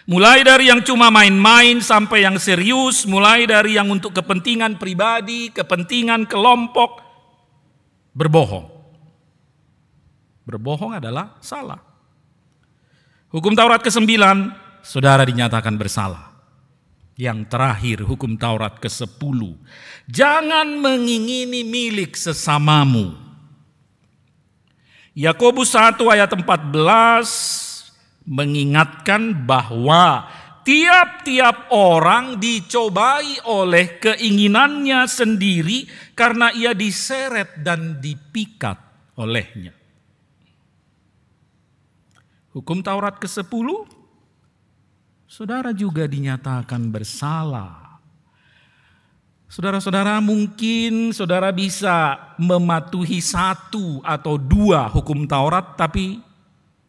Mulai dari yang cuma main-main sampai yang serius, mulai dari yang untuk kepentingan pribadi, kepentingan kelompok, berbohong. Berbohong adalah salah. Hukum Taurat ke-9, saudara dinyatakan bersalah. Yang terakhir, hukum Taurat ke-10, jangan mengingini milik sesamamu. Yakobus 1 ayat 14 mengingatkan bahwa tiap-tiap orang dicobai oleh keinginannya sendiri karena ia diseret dan dipikat olehnya. Hukum Taurat ke-10, saudara juga dinyatakan bersalah. Saudara-saudara, mungkin saudara bisa mematuhi 1 atau 2 hukum Taurat tapi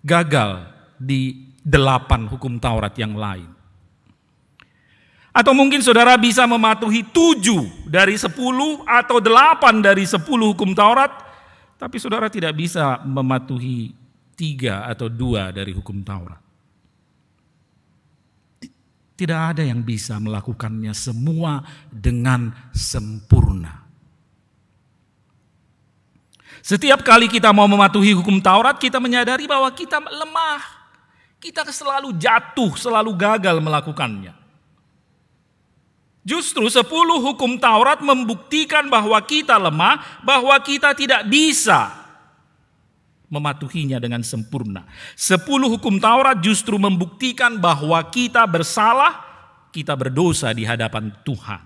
gagal di 8 hukum Taurat yang lain. Atau mungkin saudara bisa mematuhi 7 dari 10 atau 8 dari 10 hukum Taurat, tapi saudara tidak bisa mematuhi 3 atau 2 dari hukum Taurat. Tidak ada yang bisa melakukannya semua dengan sempurna. Setiap kali kita mau mematuhi hukum Taurat, kita menyadari bahwa kita lemah. Kita selalu jatuh, selalu gagal melakukannya. Justru 10 hukum Taurat membuktikan bahwa kita lemah, bahwa kita tidak bisa mematuhinya dengan sempurna. 10 hukum Taurat justru membuktikan bahwa kita bersalah, kita berdosa di hadapan Tuhan.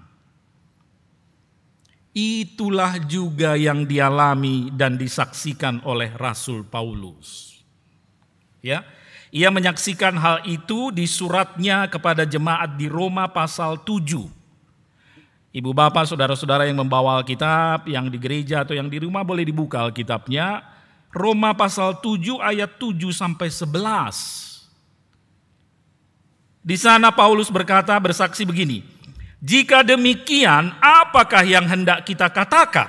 Itulah juga yang dialami dan disaksikan oleh Rasul Paulus. Ya. Ia menyaksikan hal itu di suratnya kepada jemaat di Roma pasal 7. Ibu bapak, saudara-saudara yang membawa Alkitab, yang di gereja atau yang di rumah boleh dibuka Alkitabnya. Roma pasal 7 ayat 7 sampai 11. Di sana Paulus bersaksi begini. Jika demikian, apakah yang hendak kita katakan?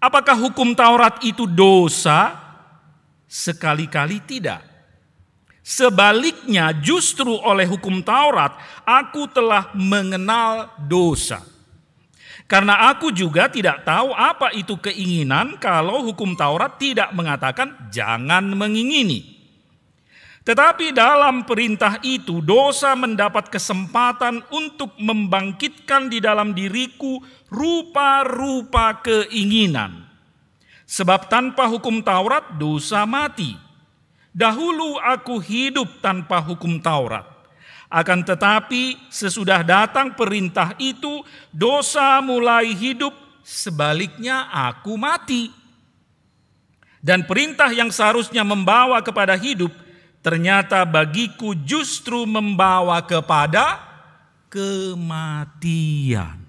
Apakah hukum Taurat itu dosa? Sekali-kali tidak. Sebaliknya, justru oleh hukum Taurat, aku telah mengenal dosa. Karena aku juga tidak tahu apa itu keinginan kalau hukum Taurat tidak mengatakan jangan mengingini. Tetapi dalam perintah itu dosa mendapat kesempatan untuk membangkitkan di dalam diriku rupa-rupa keinginan. Sebab tanpa hukum Taurat dosa mati. Dahulu aku hidup tanpa hukum Taurat. Akan tetapi sesudah datang perintah itu dosa mulai hidup, sebaliknya aku mati. Dan perintah yang seharusnya membawa kepada hidup ternyata bagiku justru membawa kepada kematian.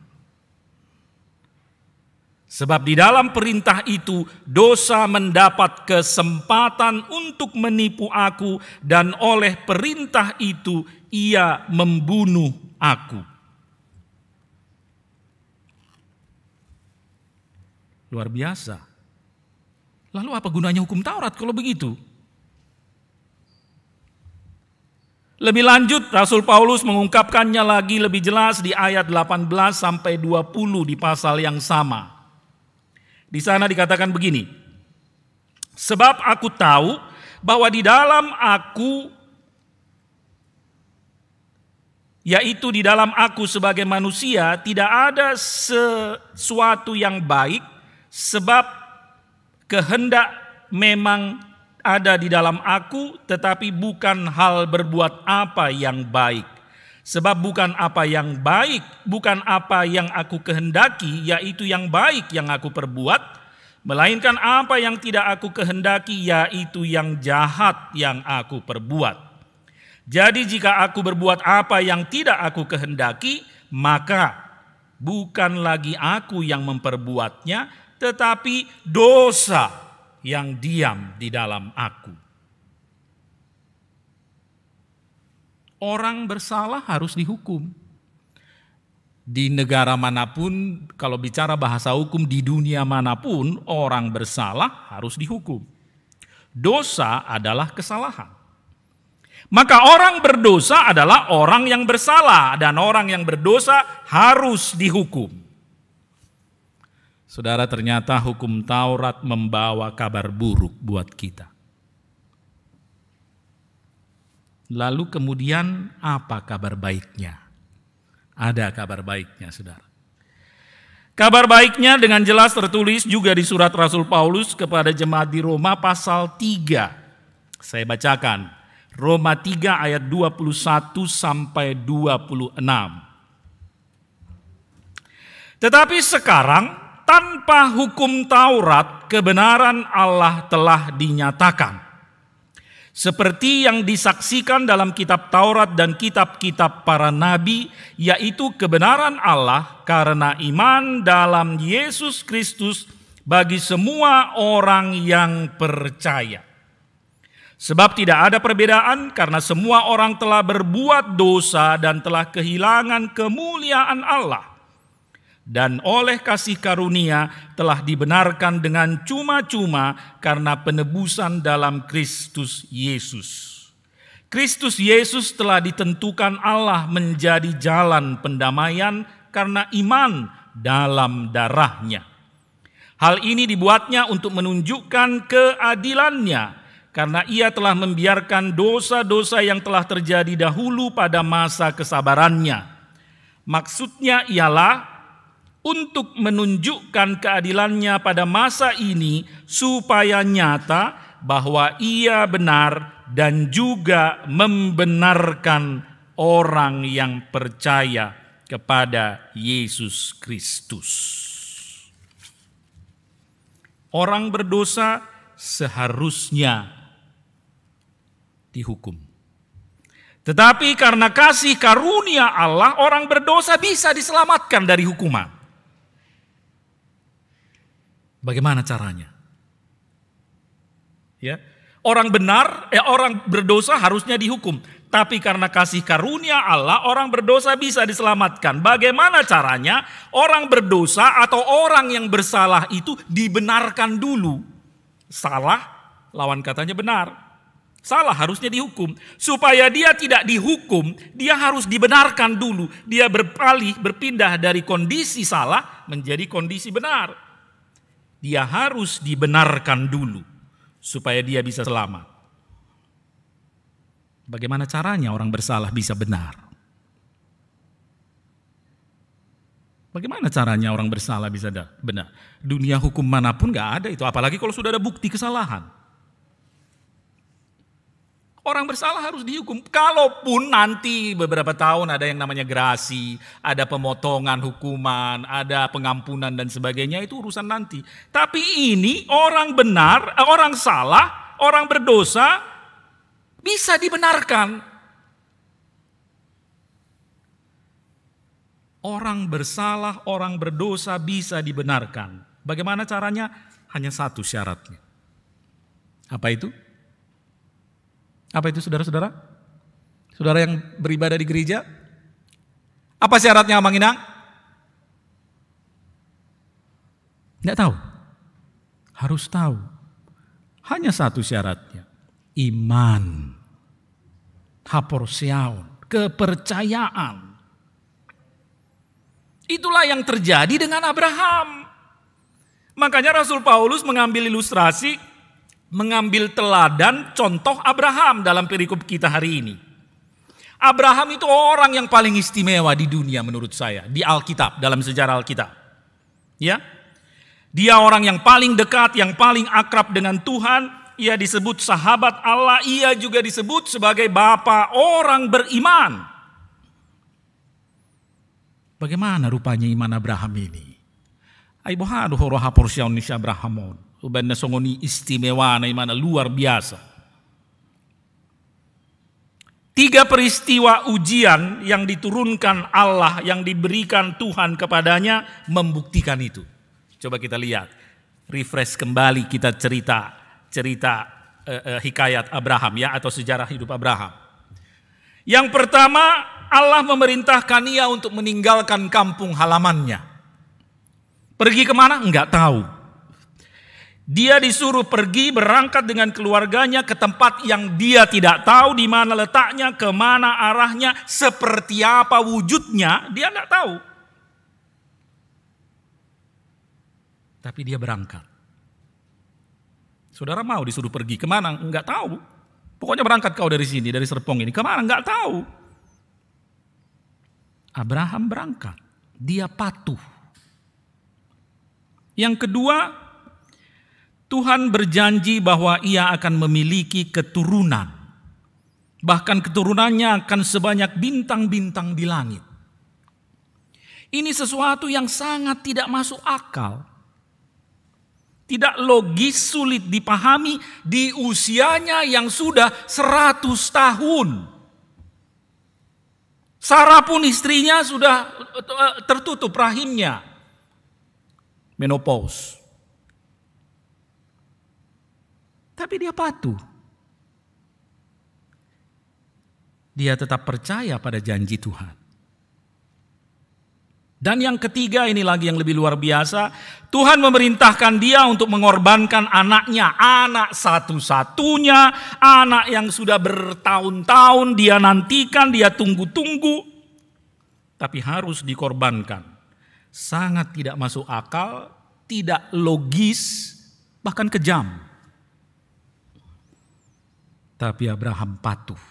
Sebab di dalam perintah itu dosa mendapat kesempatan untuk menipu aku, dan oleh perintah itu ia membunuh aku. Luar biasa. Lalu apa gunanya hukum Taurat kalau begitu? Lebih lanjut, Rasul Paulus mengungkapkannya lagi lebih jelas di ayat 18 sampai 20 di pasal yang sama. Di sana dikatakan begini, sebab aku tahu bahwa di dalam aku, yaitu di dalam aku sebagai manusia, tidak ada sesuatu yang baik, sebab kehendak memang ada di dalam aku, tetapi bukan hal berbuat apa yang baik. Sebab bukan apa yang baik, bukan apa yang aku kehendaki, yaitu yang baik yang aku perbuat, melainkan apa yang tidak aku kehendaki, yaitu yang jahat yang aku perbuat. Jadi jika aku berbuat apa yang tidak aku kehendaki, maka bukan lagi aku yang memperbuatnya, tetapi dosa yang diam di dalam aku. Orang bersalah harus dihukum. Di negara manapun, kalau bicara bahasa hukum di dunia manapun, orang bersalah harus dihukum. Dosa adalah kesalahan. Maka orang berdosa adalah orang yang bersalah, dan orang yang berdosa harus dihukum. Saudara, ternyata hukum Taurat membawa kabar buruk buat kita. Lalu kemudian apa kabar baiknya? Ada kabar baiknya, saudara. Kabar baiknya dengan jelas tertulis juga di surat Rasul Paulus kepada jemaat di Roma pasal 3. Saya bacakan. Roma 3 ayat 21 sampai 26. Tetapi sekarang tanpa hukum Taurat, kebenaran Allah telah dinyatakan. Seperti yang disaksikan dalam kitab Taurat dan kitab-kitab para nabi, yaitu kebenaran Allah karena iman dalam Yesus Kristus bagi semua orang yang percaya. Sebab tidak ada perbedaan karena semua orang telah berbuat dosa dan telah kehilangan kemuliaan Allah. Dan oleh kasih karunia telah dibenarkan dengan cuma-cuma karena penebusan dalam Kristus Yesus. Kristus Yesus telah ditentukan Allah menjadi jalan pendamaian karena iman dalam darahnya. Hal ini dibuatnya untuk menunjukkan keadilannya, karena ia telah membiarkan dosa-dosa yang telah terjadi dahulu pada masa kesabarannya. Maksudnya ialah untuk menunjukkan keadilannya pada masa ini supaya nyata bahwa ia benar dan juga membenarkan orang yang percaya kepada Yesus Kristus. Orang berdosa seharusnya dihukum. Tetapi karena kasih karunia Allah, orang berdosa bisa diselamatkan dari hukuman. Bagaimana caranya? Ya, orang berdosa harusnya dihukum, tapi karena kasih karunia Allah, orang berdosa bisa diselamatkan. Bagaimana caranya? Orang berdosa atau orang yang bersalah itu dibenarkan dulu. Salah, lawan katanya benar. Salah harusnya dihukum. Supaya dia tidak dihukum, dia harus dibenarkan dulu. Dia berpindah dari kondisi salah menjadi kondisi benar. Dia harus dibenarkan dulu supaya dia bisa selamat. Bagaimana caranya orang bersalah bisa benar? Bagaimana caranya orang bersalah bisa benar? Dunia hukum manapun gak ada itu, apalagi kalau sudah ada bukti kesalahan. Orang bersalah harus dihukum. Kalaupun nanti beberapa tahun ada yang namanya gerasi, ada pemotongan hukuman, ada pengampunan dan sebagainya, itu urusan nanti. Tapi ini orang benar, orang salah, orang berdosa bisa dibenarkan. Orang bersalah, orang berdosa bisa dibenarkan. Bagaimana caranya? Hanya satu syaratnya. Apa itu? Apa itu saudara-saudara? Saudara yang beribadah di gereja? Apa syaratnya Abang Inang? Tidak tahu. Harus tahu. Hanya satu syaratnya. Iman. Haporsiaun. Kepercayaan. Itulah yang terjadi dengan Abraham. Makanya Rasul Paulus mengambil ilustrasi, mengambil teladan contoh Abraham dalam perikop kita hari ini. Abraham itu orang yang paling istimewa di dunia menurut saya, di Alkitab, dalam sejarah Alkitab. Ya, dia orang yang paling dekat, yang paling akrab dengan Tuhan. Ia disebut sahabat Allah, ia juga disebut sebagai bapa orang beriman. Bagaimana rupanya iman Abraham ini? Aibohado horoha porsiaun ni Abrahamon. Ubanda songoni istimewa na imana luar biasa. 3 peristiwa ujian yang diturunkan Allah, yang diberikan Tuhan kepadanya membuktikan itu. Coba kita lihat, refresh kembali kita cerita hikayat Abraham ya, atau sejarah hidup Abraham. Yang pertama, Allah memerintahkan ia untuk meninggalkan kampung halamannya. Pergi kemana? Enggak tahu. Dia disuruh pergi berangkat dengan keluarganya ke tempat yang dia tidak tahu di mana letaknya, kemana arahnya, seperti apa wujudnya, dia enggak tahu. Tapi dia berangkat. Saudara mau disuruh pergi kemana? Enggak tahu. Pokoknya berangkat kau dari sini, dari Serpong ini. Kemana? Enggak tahu. Abraham berangkat. Dia patuh. Yang kedua, Tuhan berjanji bahwa ia akan memiliki keturunan. Bahkan keturunannya akan sebanyak bintang-bintang di langit. Ini sesuatu yang sangat tidak masuk akal. Tidak logis, sulit dipahami di usianya yang sudah 100 tahun. Sarah pun istrinya sudah tertutup rahimnya. Menopause. Tapi dia patuh. Dia tetap percaya pada janji Tuhan. Dan yang ketiga, ini lagi yang lebih luar biasa. Tuhan memerintahkan dia untuk mengorbankan anaknya. Anak satu-satunya. Anak yang sudah bertahun-tahun dia nantikan, dia tunggu-tunggu. Tapi harus dikorbankan. Sangat tidak masuk akal, tidak logis, bahkan kejam. Tapi Abraham patuh.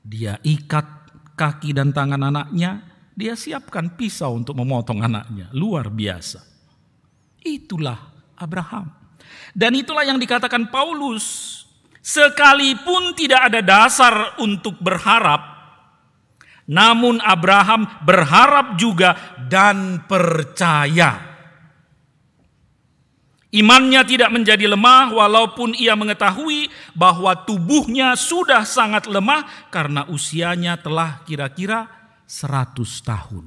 Dia ikat kaki dan tangan anaknya. Dia siapkan pisau untuk memotong anaknya. Luar biasa. Itulah Abraham. Dan itulah yang dikatakan Paulus. Sekalipun tidak ada dasar untuk berharap, namun Abraham berharap juga dan percaya. Imannya tidak menjadi lemah walaupun ia mengetahui bahwa tubuhnya sudah sangat lemah karena usianya telah kira-kira 100 tahun.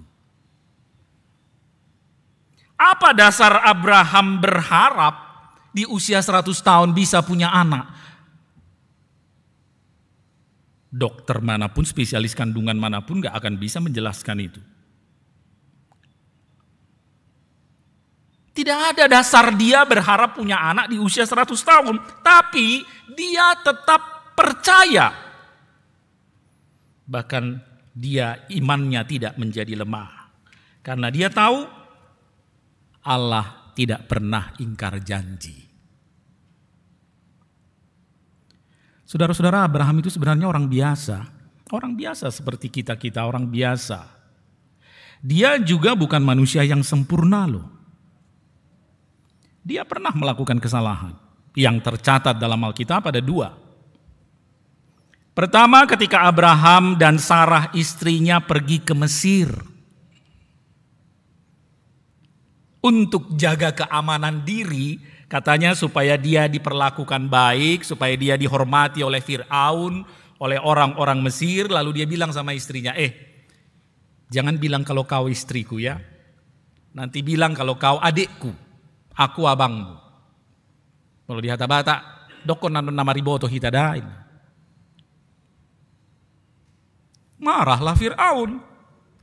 Apa dasar Abraham berharap di usia 100 tahun bisa punya anak? Dokter manapun, spesialis kandungan manapun gak akan bisa menjelaskan itu. Tidak ada dasar dia berharap punya anak di usia 100 tahun. Tapi dia tetap percaya. Bahkan dia imannya tidak menjadi lemah. Karena dia tahu Allah tidak pernah ingkar janji. Saudara-saudara, Abraham itu sebenarnya orang biasa. Orang biasa seperti kita-kita, orang biasa. Dia juga bukan manusia yang sempurna loh. Dia pernah melakukan kesalahan. Yang tercatat dalam Alkitab ada 2. Pertama, ketika Abraham dan Sarah istrinya pergi ke Mesir untuk jaga keamanan diri, katanya supaya dia diperlakukan baik, supaya dia dihormati oleh Fir'aun, oleh orang-orang Mesir. Lalu dia bilang sama istrinya, jangan bilang kalau kau istriku ya, nanti bilang kalau kau adikku, aku abangmu. Kalau di hata-bata, dokon nama riboto hitadain. Marahlah Fir'aun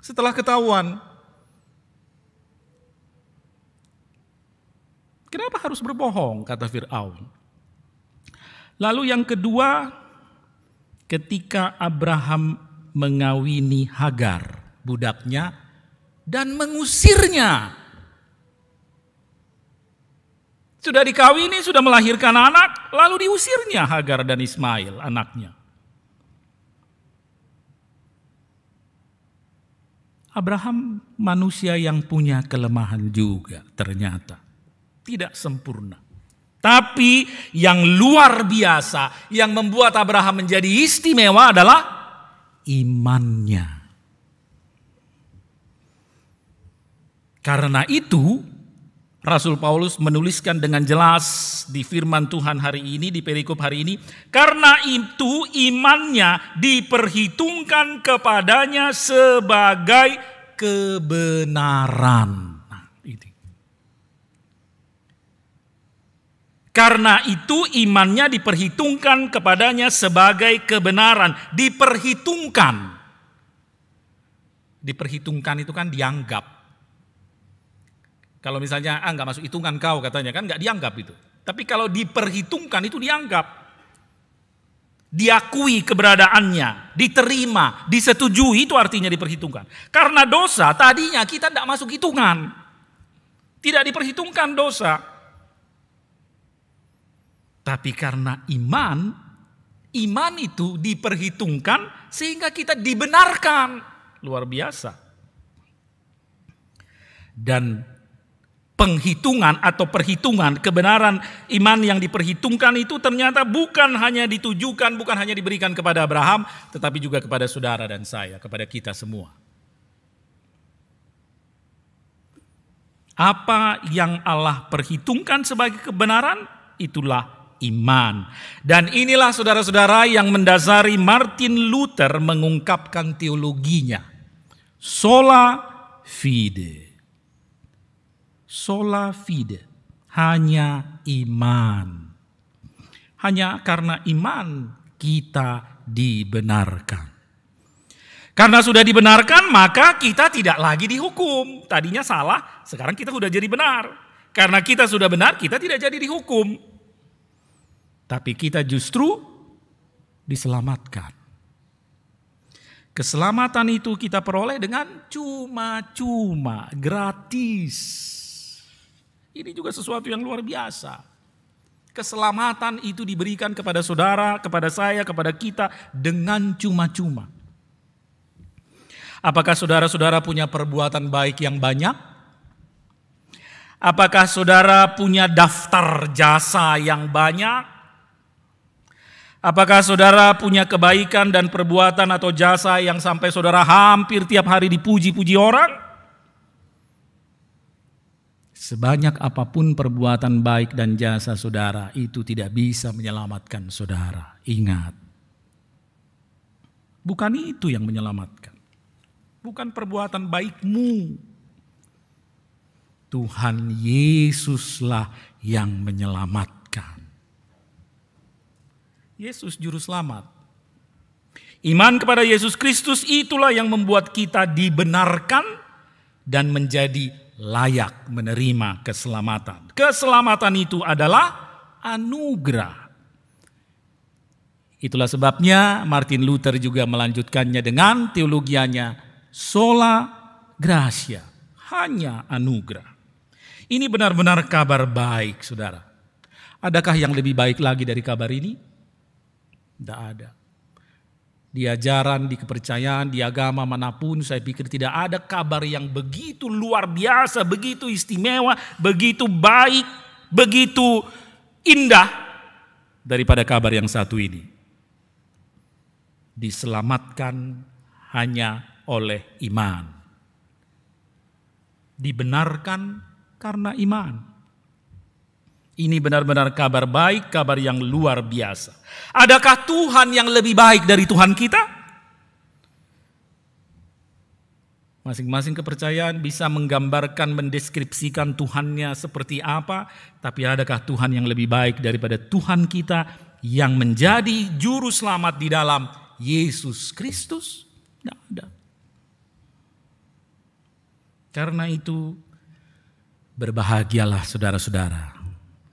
setelah ketahuan. Kenapa harus berbohong, kata Fir'aun. Lalu yang kedua, ketika Abraham mengawini Hagar, budaknya, dan mengusirnya. Sudah dikawini, sudah melahirkan anak, lalu diusirnya Hagar dan Ismail, anaknya. Abraham manusia yang punya kelemahan juga ternyata. Tidak sempurna. Tapi yang luar biasa, yang membuat Abraham menjadi istimewa adalah imannya. Karena itu, Rasul Paulus menuliskan dengan jelas di firman Tuhan hari ini, di perikop hari ini. Karena itu imannya diperhitungkan kepadanya sebagai kebenaran. Karena itu imannya diperhitungkan kepadanya sebagai kebenaran. Diperhitungkan. Diperhitungkan itu kan dianggap. Kalau misalnya nggak masuk hitungan kau katanya kan nggak dianggap itu. Tapi kalau diperhitungkan itu dianggap. Diakui keberadaannya, diterima, disetujui, itu artinya diperhitungkan. Karena dosa tadinya kita tidak masuk hitungan. Tidak diperhitungkan dosa. Tapi karena iman itu diperhitungkan sehingga kita dibenarkan. Luar biasa. Dan penghitungan atau perhitungan kebenaran iman yang diperhitungkan itu ternyata bukan hanya ditujukan, bukan hanya diberikan kepada Abraham, tetapi juga kepada saudara dan saya, kepada kita semua. Apa yang Allah perhitungkan sebagai kebenaran, itulah iman. Dan inilah saudara-saudara yang mendasari Martin Luther mengungkapkan teologinya. Sola fide. Sola fide. Hanya iman. Hanya karena iman kita dibenarkan. Karena sudah dibenarkan maka kita tidak lagi dihukum. Tadinya salah, sekarang kita sudah jadi benar. Karena kita sudah benar, kita tidak jadi dihukum. Tapi kita justru diselamatkan. Keselamatan itu kita peroleh dengan cuma-cuma, gratis. Ini juga sesuatu yang luar biasa. Keselamatan itu diberikan kepada saudara, kepada saya, kepada kita dengan cuma-cuma. Apakah saudara-saudara punya perbuatan baik yang banyak? Apakah saudara punya daftar jasa yang banyak? Apakah saudara punya kebaikan dan perbuatan atau jasa yang sampai saudara hampir tiap hari dipuji-puji orang? Sebanyak apapun perbuatan baik dan jasa saudara, itu tidak bisa menyelamatkan saudara. Ingat, bukan itu yang menyelamatkan. Bukan perbuatan baikmu. Tuhan Yesuslah yang menyelamatkan. Yesus juru selamat. Iman kepada Yesus Kristus itulah yang membuat kita dibenarkan dan menjadi layak menerima keselamatan. Keselamatan itu adalah anugerah. Itulah sebabnya Martin Luther juga melanjutkannya dengan teologianya sola gratia, hanya anugerah. Ini benar-benar kabar baik, saudara. Adakah yang lebih baik lagi dari kabar ini? Tidak ada. Di ajaran, di kepercayaan, di agama manapun saya pikir tidak ada kabar yang begitu luar biasa, begitu istimewa, begitu baik, begitu indah daripada kabar yang satu ini. Diselamatkan hanya oleh iman. Dibenarkan karena iman. Ini benar-benar kabar baik, kabar yang luar biasa. Adakah Tuhan yang lebih baik dari Tuhan kita? Masing-masing kepercayaan bisa menggambarkan, mendeskripsikan Tuhannya seperti apa. Tapi adakah Tuhan yang lebih baik daripada Tuhan kita yang menjadi juru selamat di dalam Yesus Kristus? Tidak ada. Karena itu berbahagialah saudara-saudara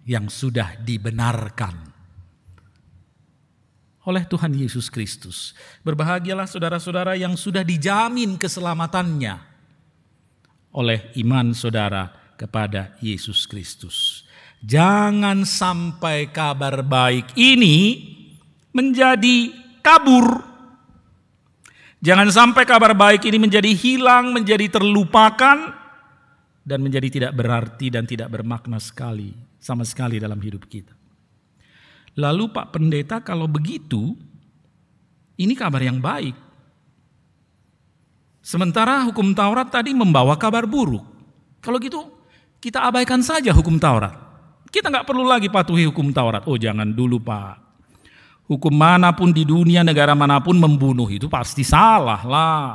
yang sudah dibenarkan oleh Tuhan Yesus Kristus. Berbahagialah saudara-saudara yang sudah dijamin keselamatannya oleh iman saudara kepada Yesus Kristus. Jangan sampai kabar baik ini menjadi kabur. Jangan sampai kabar baik ini menjadi hilang, menjadi terlupakan, dan menjadi tidak berarti dan tidak bermakna sama sekali dalam hidup kita. Lalu Pak Pendeta, kalau begitu, ini kabar yang baik. Sementara hukum Taurat tadi membawa kabar buruk. Kalau gitu, kita abaikan saja hukum Taurat. Kita nggak perlu lagi patuhi hukum Taurat. Oh, jangan dulu Pak. Hukum manapun di dunia, negara manapun membunuh itu pasti salah lah.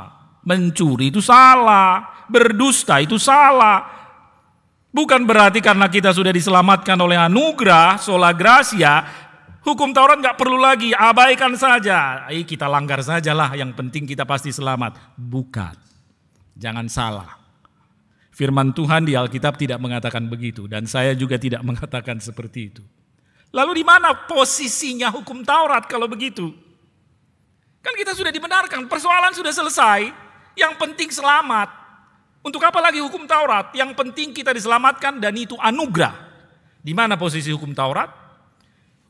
Mencuri itu salah. Berdusta itu salah. Bukan berarti karena kita sudah diselamatkan oleh anugerah, sola gratia, hukum Taurat nggak perlu lagi, abaikan saja. Kita langgar sajalah, yang penting kita pasti selamat. Bukan. Jangan salah. Firman Tuhan di Alkitab tidak mengatakan begitu, dan saya juga tidak mengatakan seperti itu. Lalu di mana posisinya hukum Taurat kalau begitu? Kan kita sudah dibenarkan, persoalan sudah selesai, yang penting selamat. Untuk apa lagi hukum Taurat? Yang penting kita diselamatkan dan itu anugerah. Di mana posisi hukum Taurat?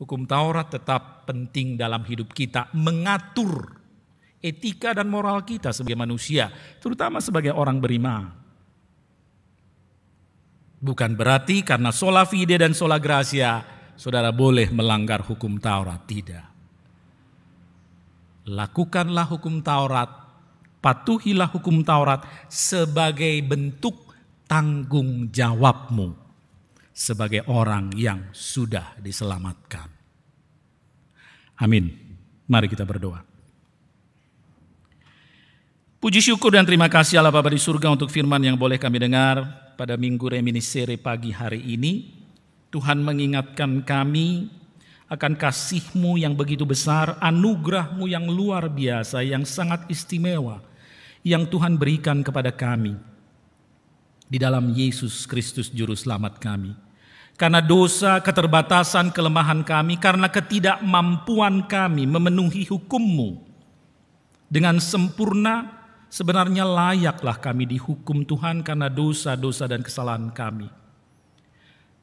Hukum Taurat tetap penting dalam hidup kita, mengatur etika dan moral kita sebagai manusia, terutama sebagai orang beriman. Bukan berarti karena sola fide dan sola gratia, saudara boleh melanggar hukum Taurat. Tidak. Lakukanlah hukum Taurat. Patuhilah hukum Taurat sebagai bentuk tanggung jawabmu sebagai orang yang sudah diselamatkan. Amin. Mari kita berdoa. Puji syukur dan terima kasih Allah Bapa di surga untuk firman yang boleh kami dengar pada Minggu Reminiscere pagi hari ini. Tuhan mengingatkan kami akan kasih-Mu yang begitu besar, anugerah-Mu yang luar biasa, yang sangat istimewa, yang Tuhan berikan kepada kami di dalam Yesus Kristus Juru Selamat kami. Karena dosa, keterbatasan, kelemahan kami, karena ketidakmampuan kami memenuhi hukum-Mu dengan sempurna, sebenarnya layaklah kami dihukum Tuhan karena dosa-dosa dan kesalahan kami.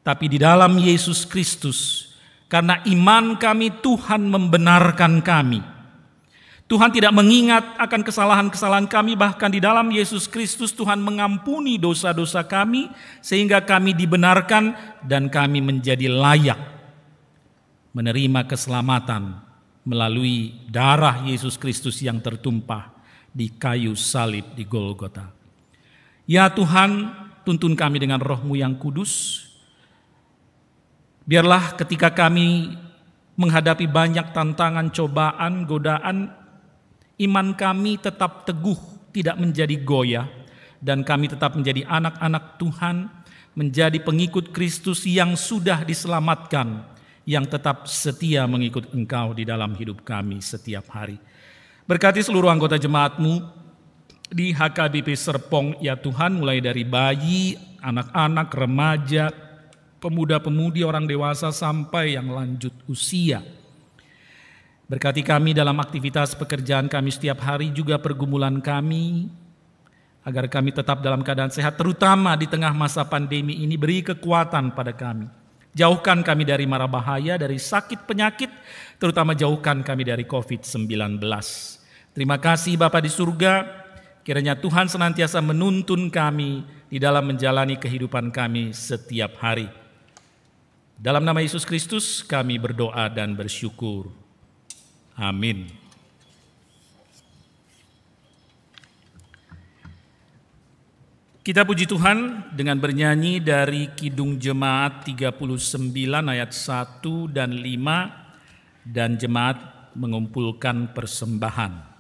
Tapi di dalam Yesus Kristus, karena iman kami, Tuhan membenarkan kami. Tuhan tidak mengingat akan kesalahan-kesalahan kami, bahkan di dalam Yesus Kristus Tuhan mengampuni dosa-dosa kami sehingga kami dibenarkan dan kami menjadi layak menerima keselamatan melalui darah Yesus Kristus yang tertumpah di kayu salib di Golgota. Ya Tuhan, tuntun kami dengan Roh-Mu yang kudus. Biarlah ketika kami menghadapi banyak tantangan, cobaan, godaan, iman kami tetap teguh, tidak menjadi goyah, dan kami tetap menjadi anak-anak Tuhan, menjadi pengikut Kristus yang sudah diselamatkan, yang tetap setia mengikut Engkau di dalam hidup kami setiap hari. Berkati seluruh anggota jemaat-Mu di HKBP Serpong, ya Tuhan, mulai dari bayi, anak-anak, remaja, pemuda-pemudi, orang dewasa, sampai yang lanjut usia. Berkati kami dalam aktivitas pekerjaan kami setiap hari, juga pergumulan kami, agar kami tetap dalam keadaan sehat, terutama di tengah masa pandemi ini. Beri kekuatan pada kami, Jauhkan kami dari mara bahaya, dari sakit penyakit, terutama jauhkan kami dari COVID-19. Terima kasih Bapa di surga, kiranya Tuhan senantiasa menuntun kami di dalam menjalani kehidupan kami setiap hari. Dalam nama Yesus Kristus kami berdoa dan bersyukur. Amin. Kita puji Tuhan dengan bernyanyi dari Kidung Jemaat 39 ayat 1 dan 5, dan jemaat mengumpulkan persembahan.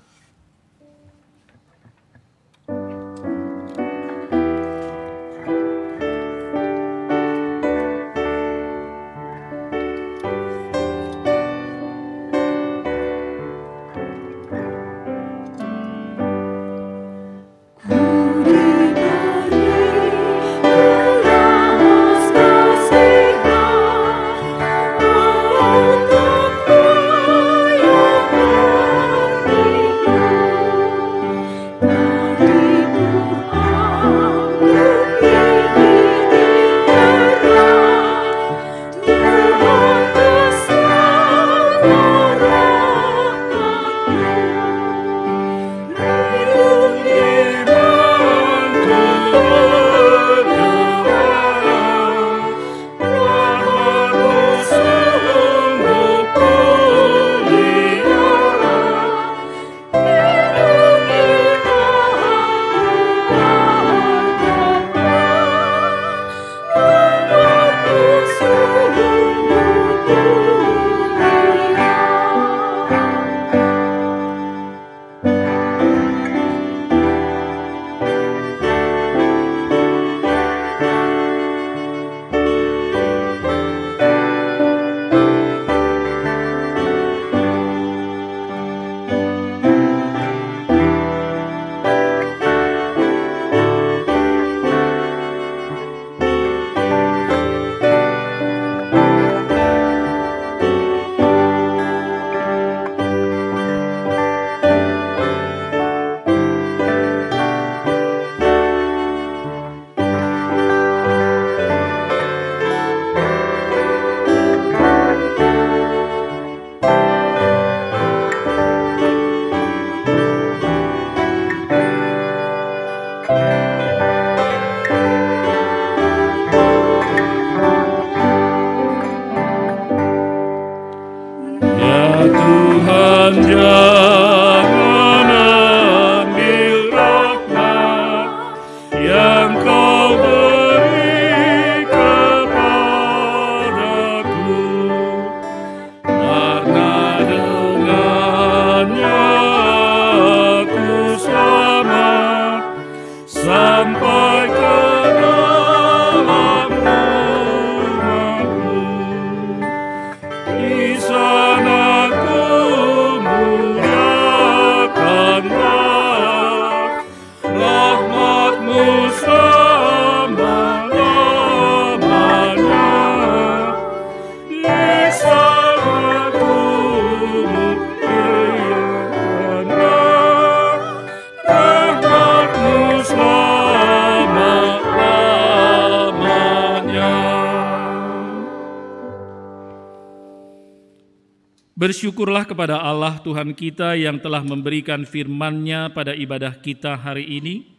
Bersyukurlah kepada Allah Tuhan kita yang telah memberikan firman-Nya pada ibadah kita hari ini,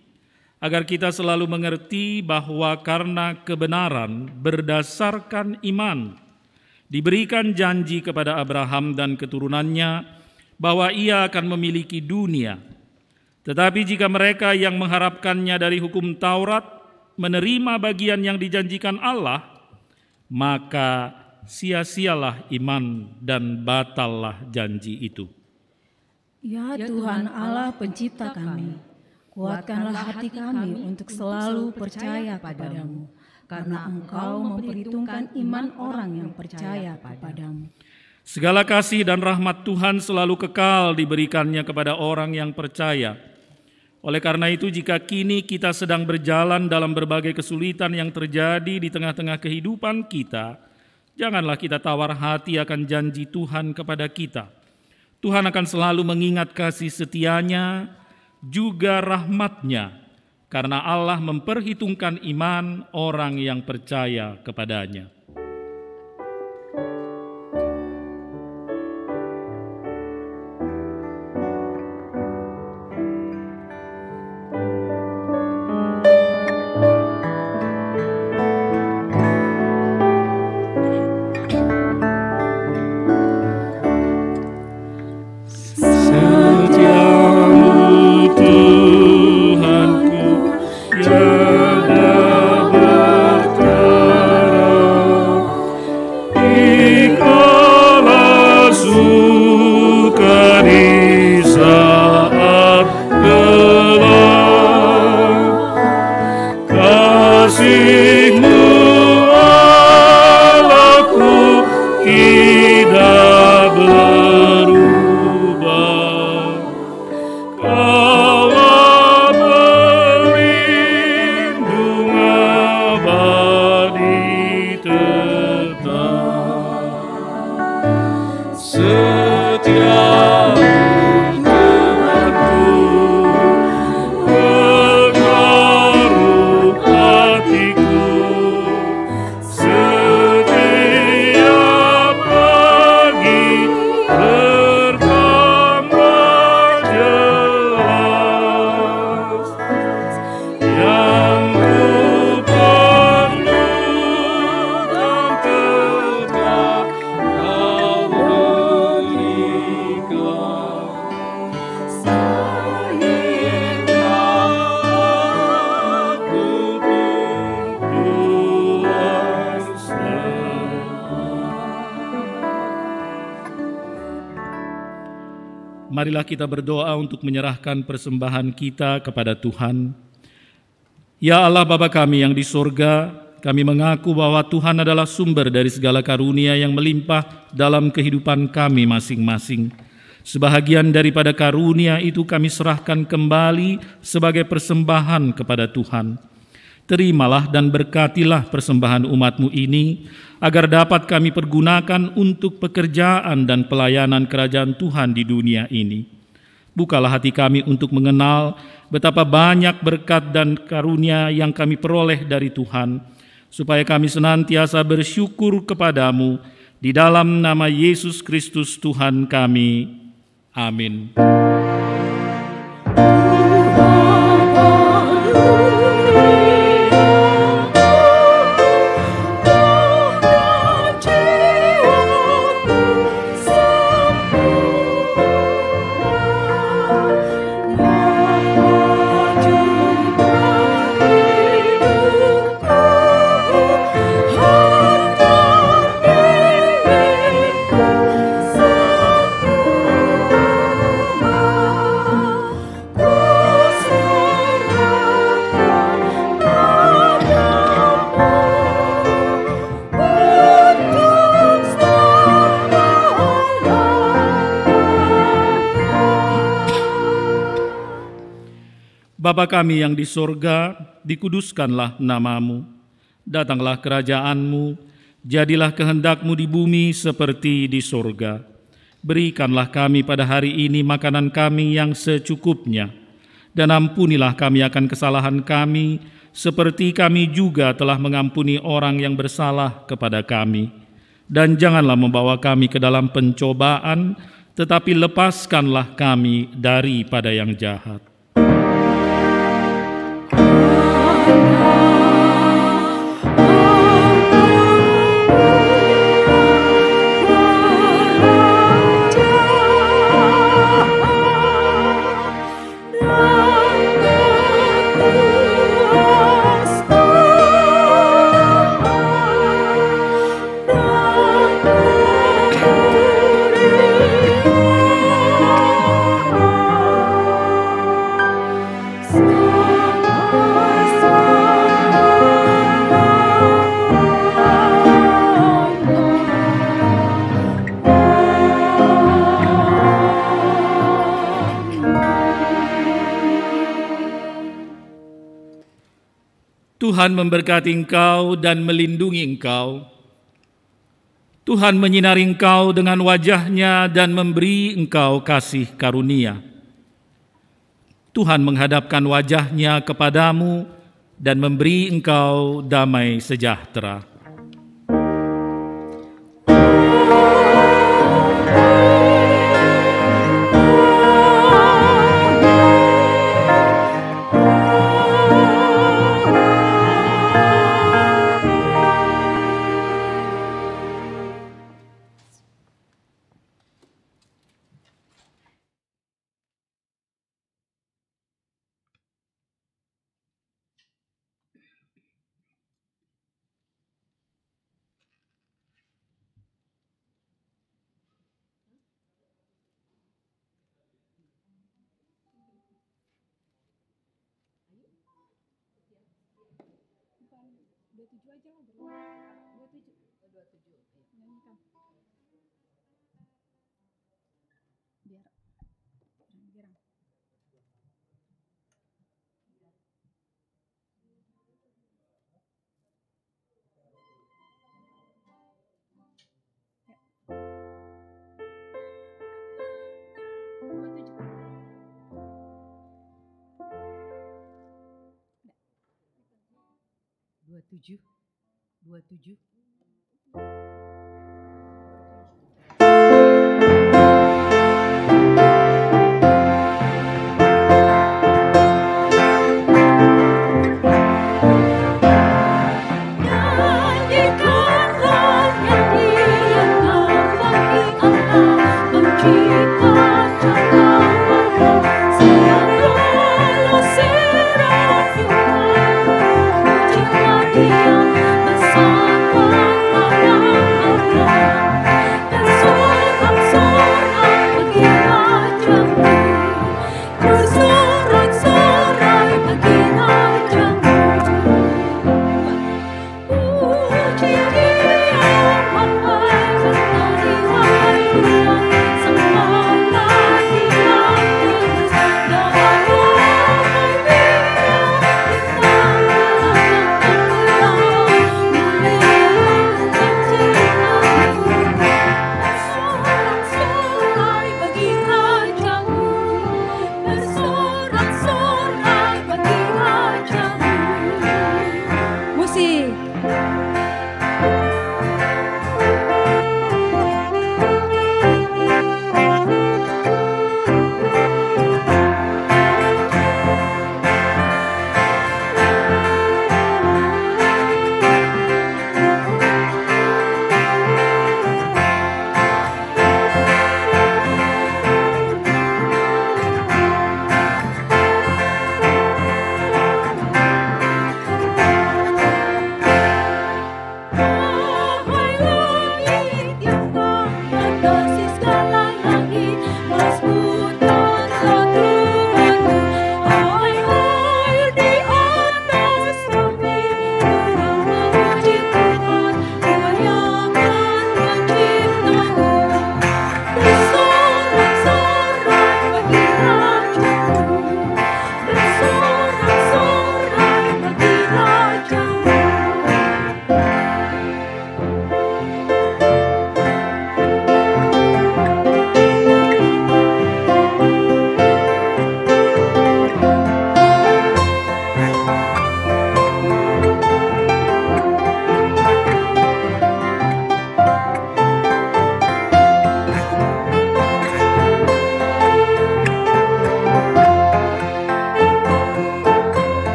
agar kita selalu mengerti bahwa karena kebenaran berdasarkan iman, diberikan janji kepada Abraham dan keturunannya bahwa ia akan memiliki dunia. Tetapi jika mereka yang mengharapkannya dari hukum Taurat menerima bagian yang dijanjikan Allah, maka sia-sialah iman dan batallah janji itu. Ya Tuhan Allah pencipta kami, kuatkanlah hati kami untuk selalu percaya kepadamu, karena Engkau memperhitungkan iman orang yang percaya kepadamu. Segala kasih dan rahmat Tuhan selalu kekal diberikannya kepada orang yang percaya. Oleh karena itu, jika kini kita sedang berjalan dalam berbagai kesulitan yang terjadi di tengah-tengah kehidupan kita, janganlah kita tawar hati akan janji Tuhan kepada kita. Tuhan akan selalu mengingat kasih setia-Nya, juga rahmat-Nya, karena Allah memperhitungkan iman orang yang percaya kepadanya. marilah kita berdoa untuk menyerahkan persembahan kita kepada Tuhan. Ya Allah Bapa kami yang di sorga, kami mengaku bahwa Tuhan adalah sumber dari segala karunia yang melimpah dalam kehidupan kami masing-masing. Sebahagian daripada karunia itu kami serahkan kembali sebagai persembahan kepada Tuhan. Terimalah dan berkatilah persembahan umat-Mu ini, agar dapat kami pergunakan untuk pekerjaan dan pelayanan kerajaan Tuhan di dunia ini. Bukalah hati kami untuk mengenal betapa banyak berkat dan karunia yang kami peroleh dari Tuhan, supaya kami senantiasa bersyukur kepadamu di dalam nama Yesus Kristus Tuhan kami. Amin. Bapa kami yang di sorga, dikuduskanlah nama-Mu. Datanglah kerajaan-Mu, jadilah kehendak-Mu di bumi seperti di sorga. Berikanlah kami pada hari ini makanan kami yang secukupnya, dan ampunilah kami akan kesalahan kami, seperti kami juga telah mengampuni orang yang bersalah kepada kami. Dan janganlah membawa kami ke dalam pencobaan, tetapi lepaskanlah kami daripada yang jahat. Tuhan memberkati engkau dan melindungi engkau. Tuhan menyinari engkau dengan wajah-Nya dan memberi engkau kasih karunia. Tuhan menghadapkan wajah-Nya kepadamu dan memberi engkau damai sejahtera. Dua tujuh.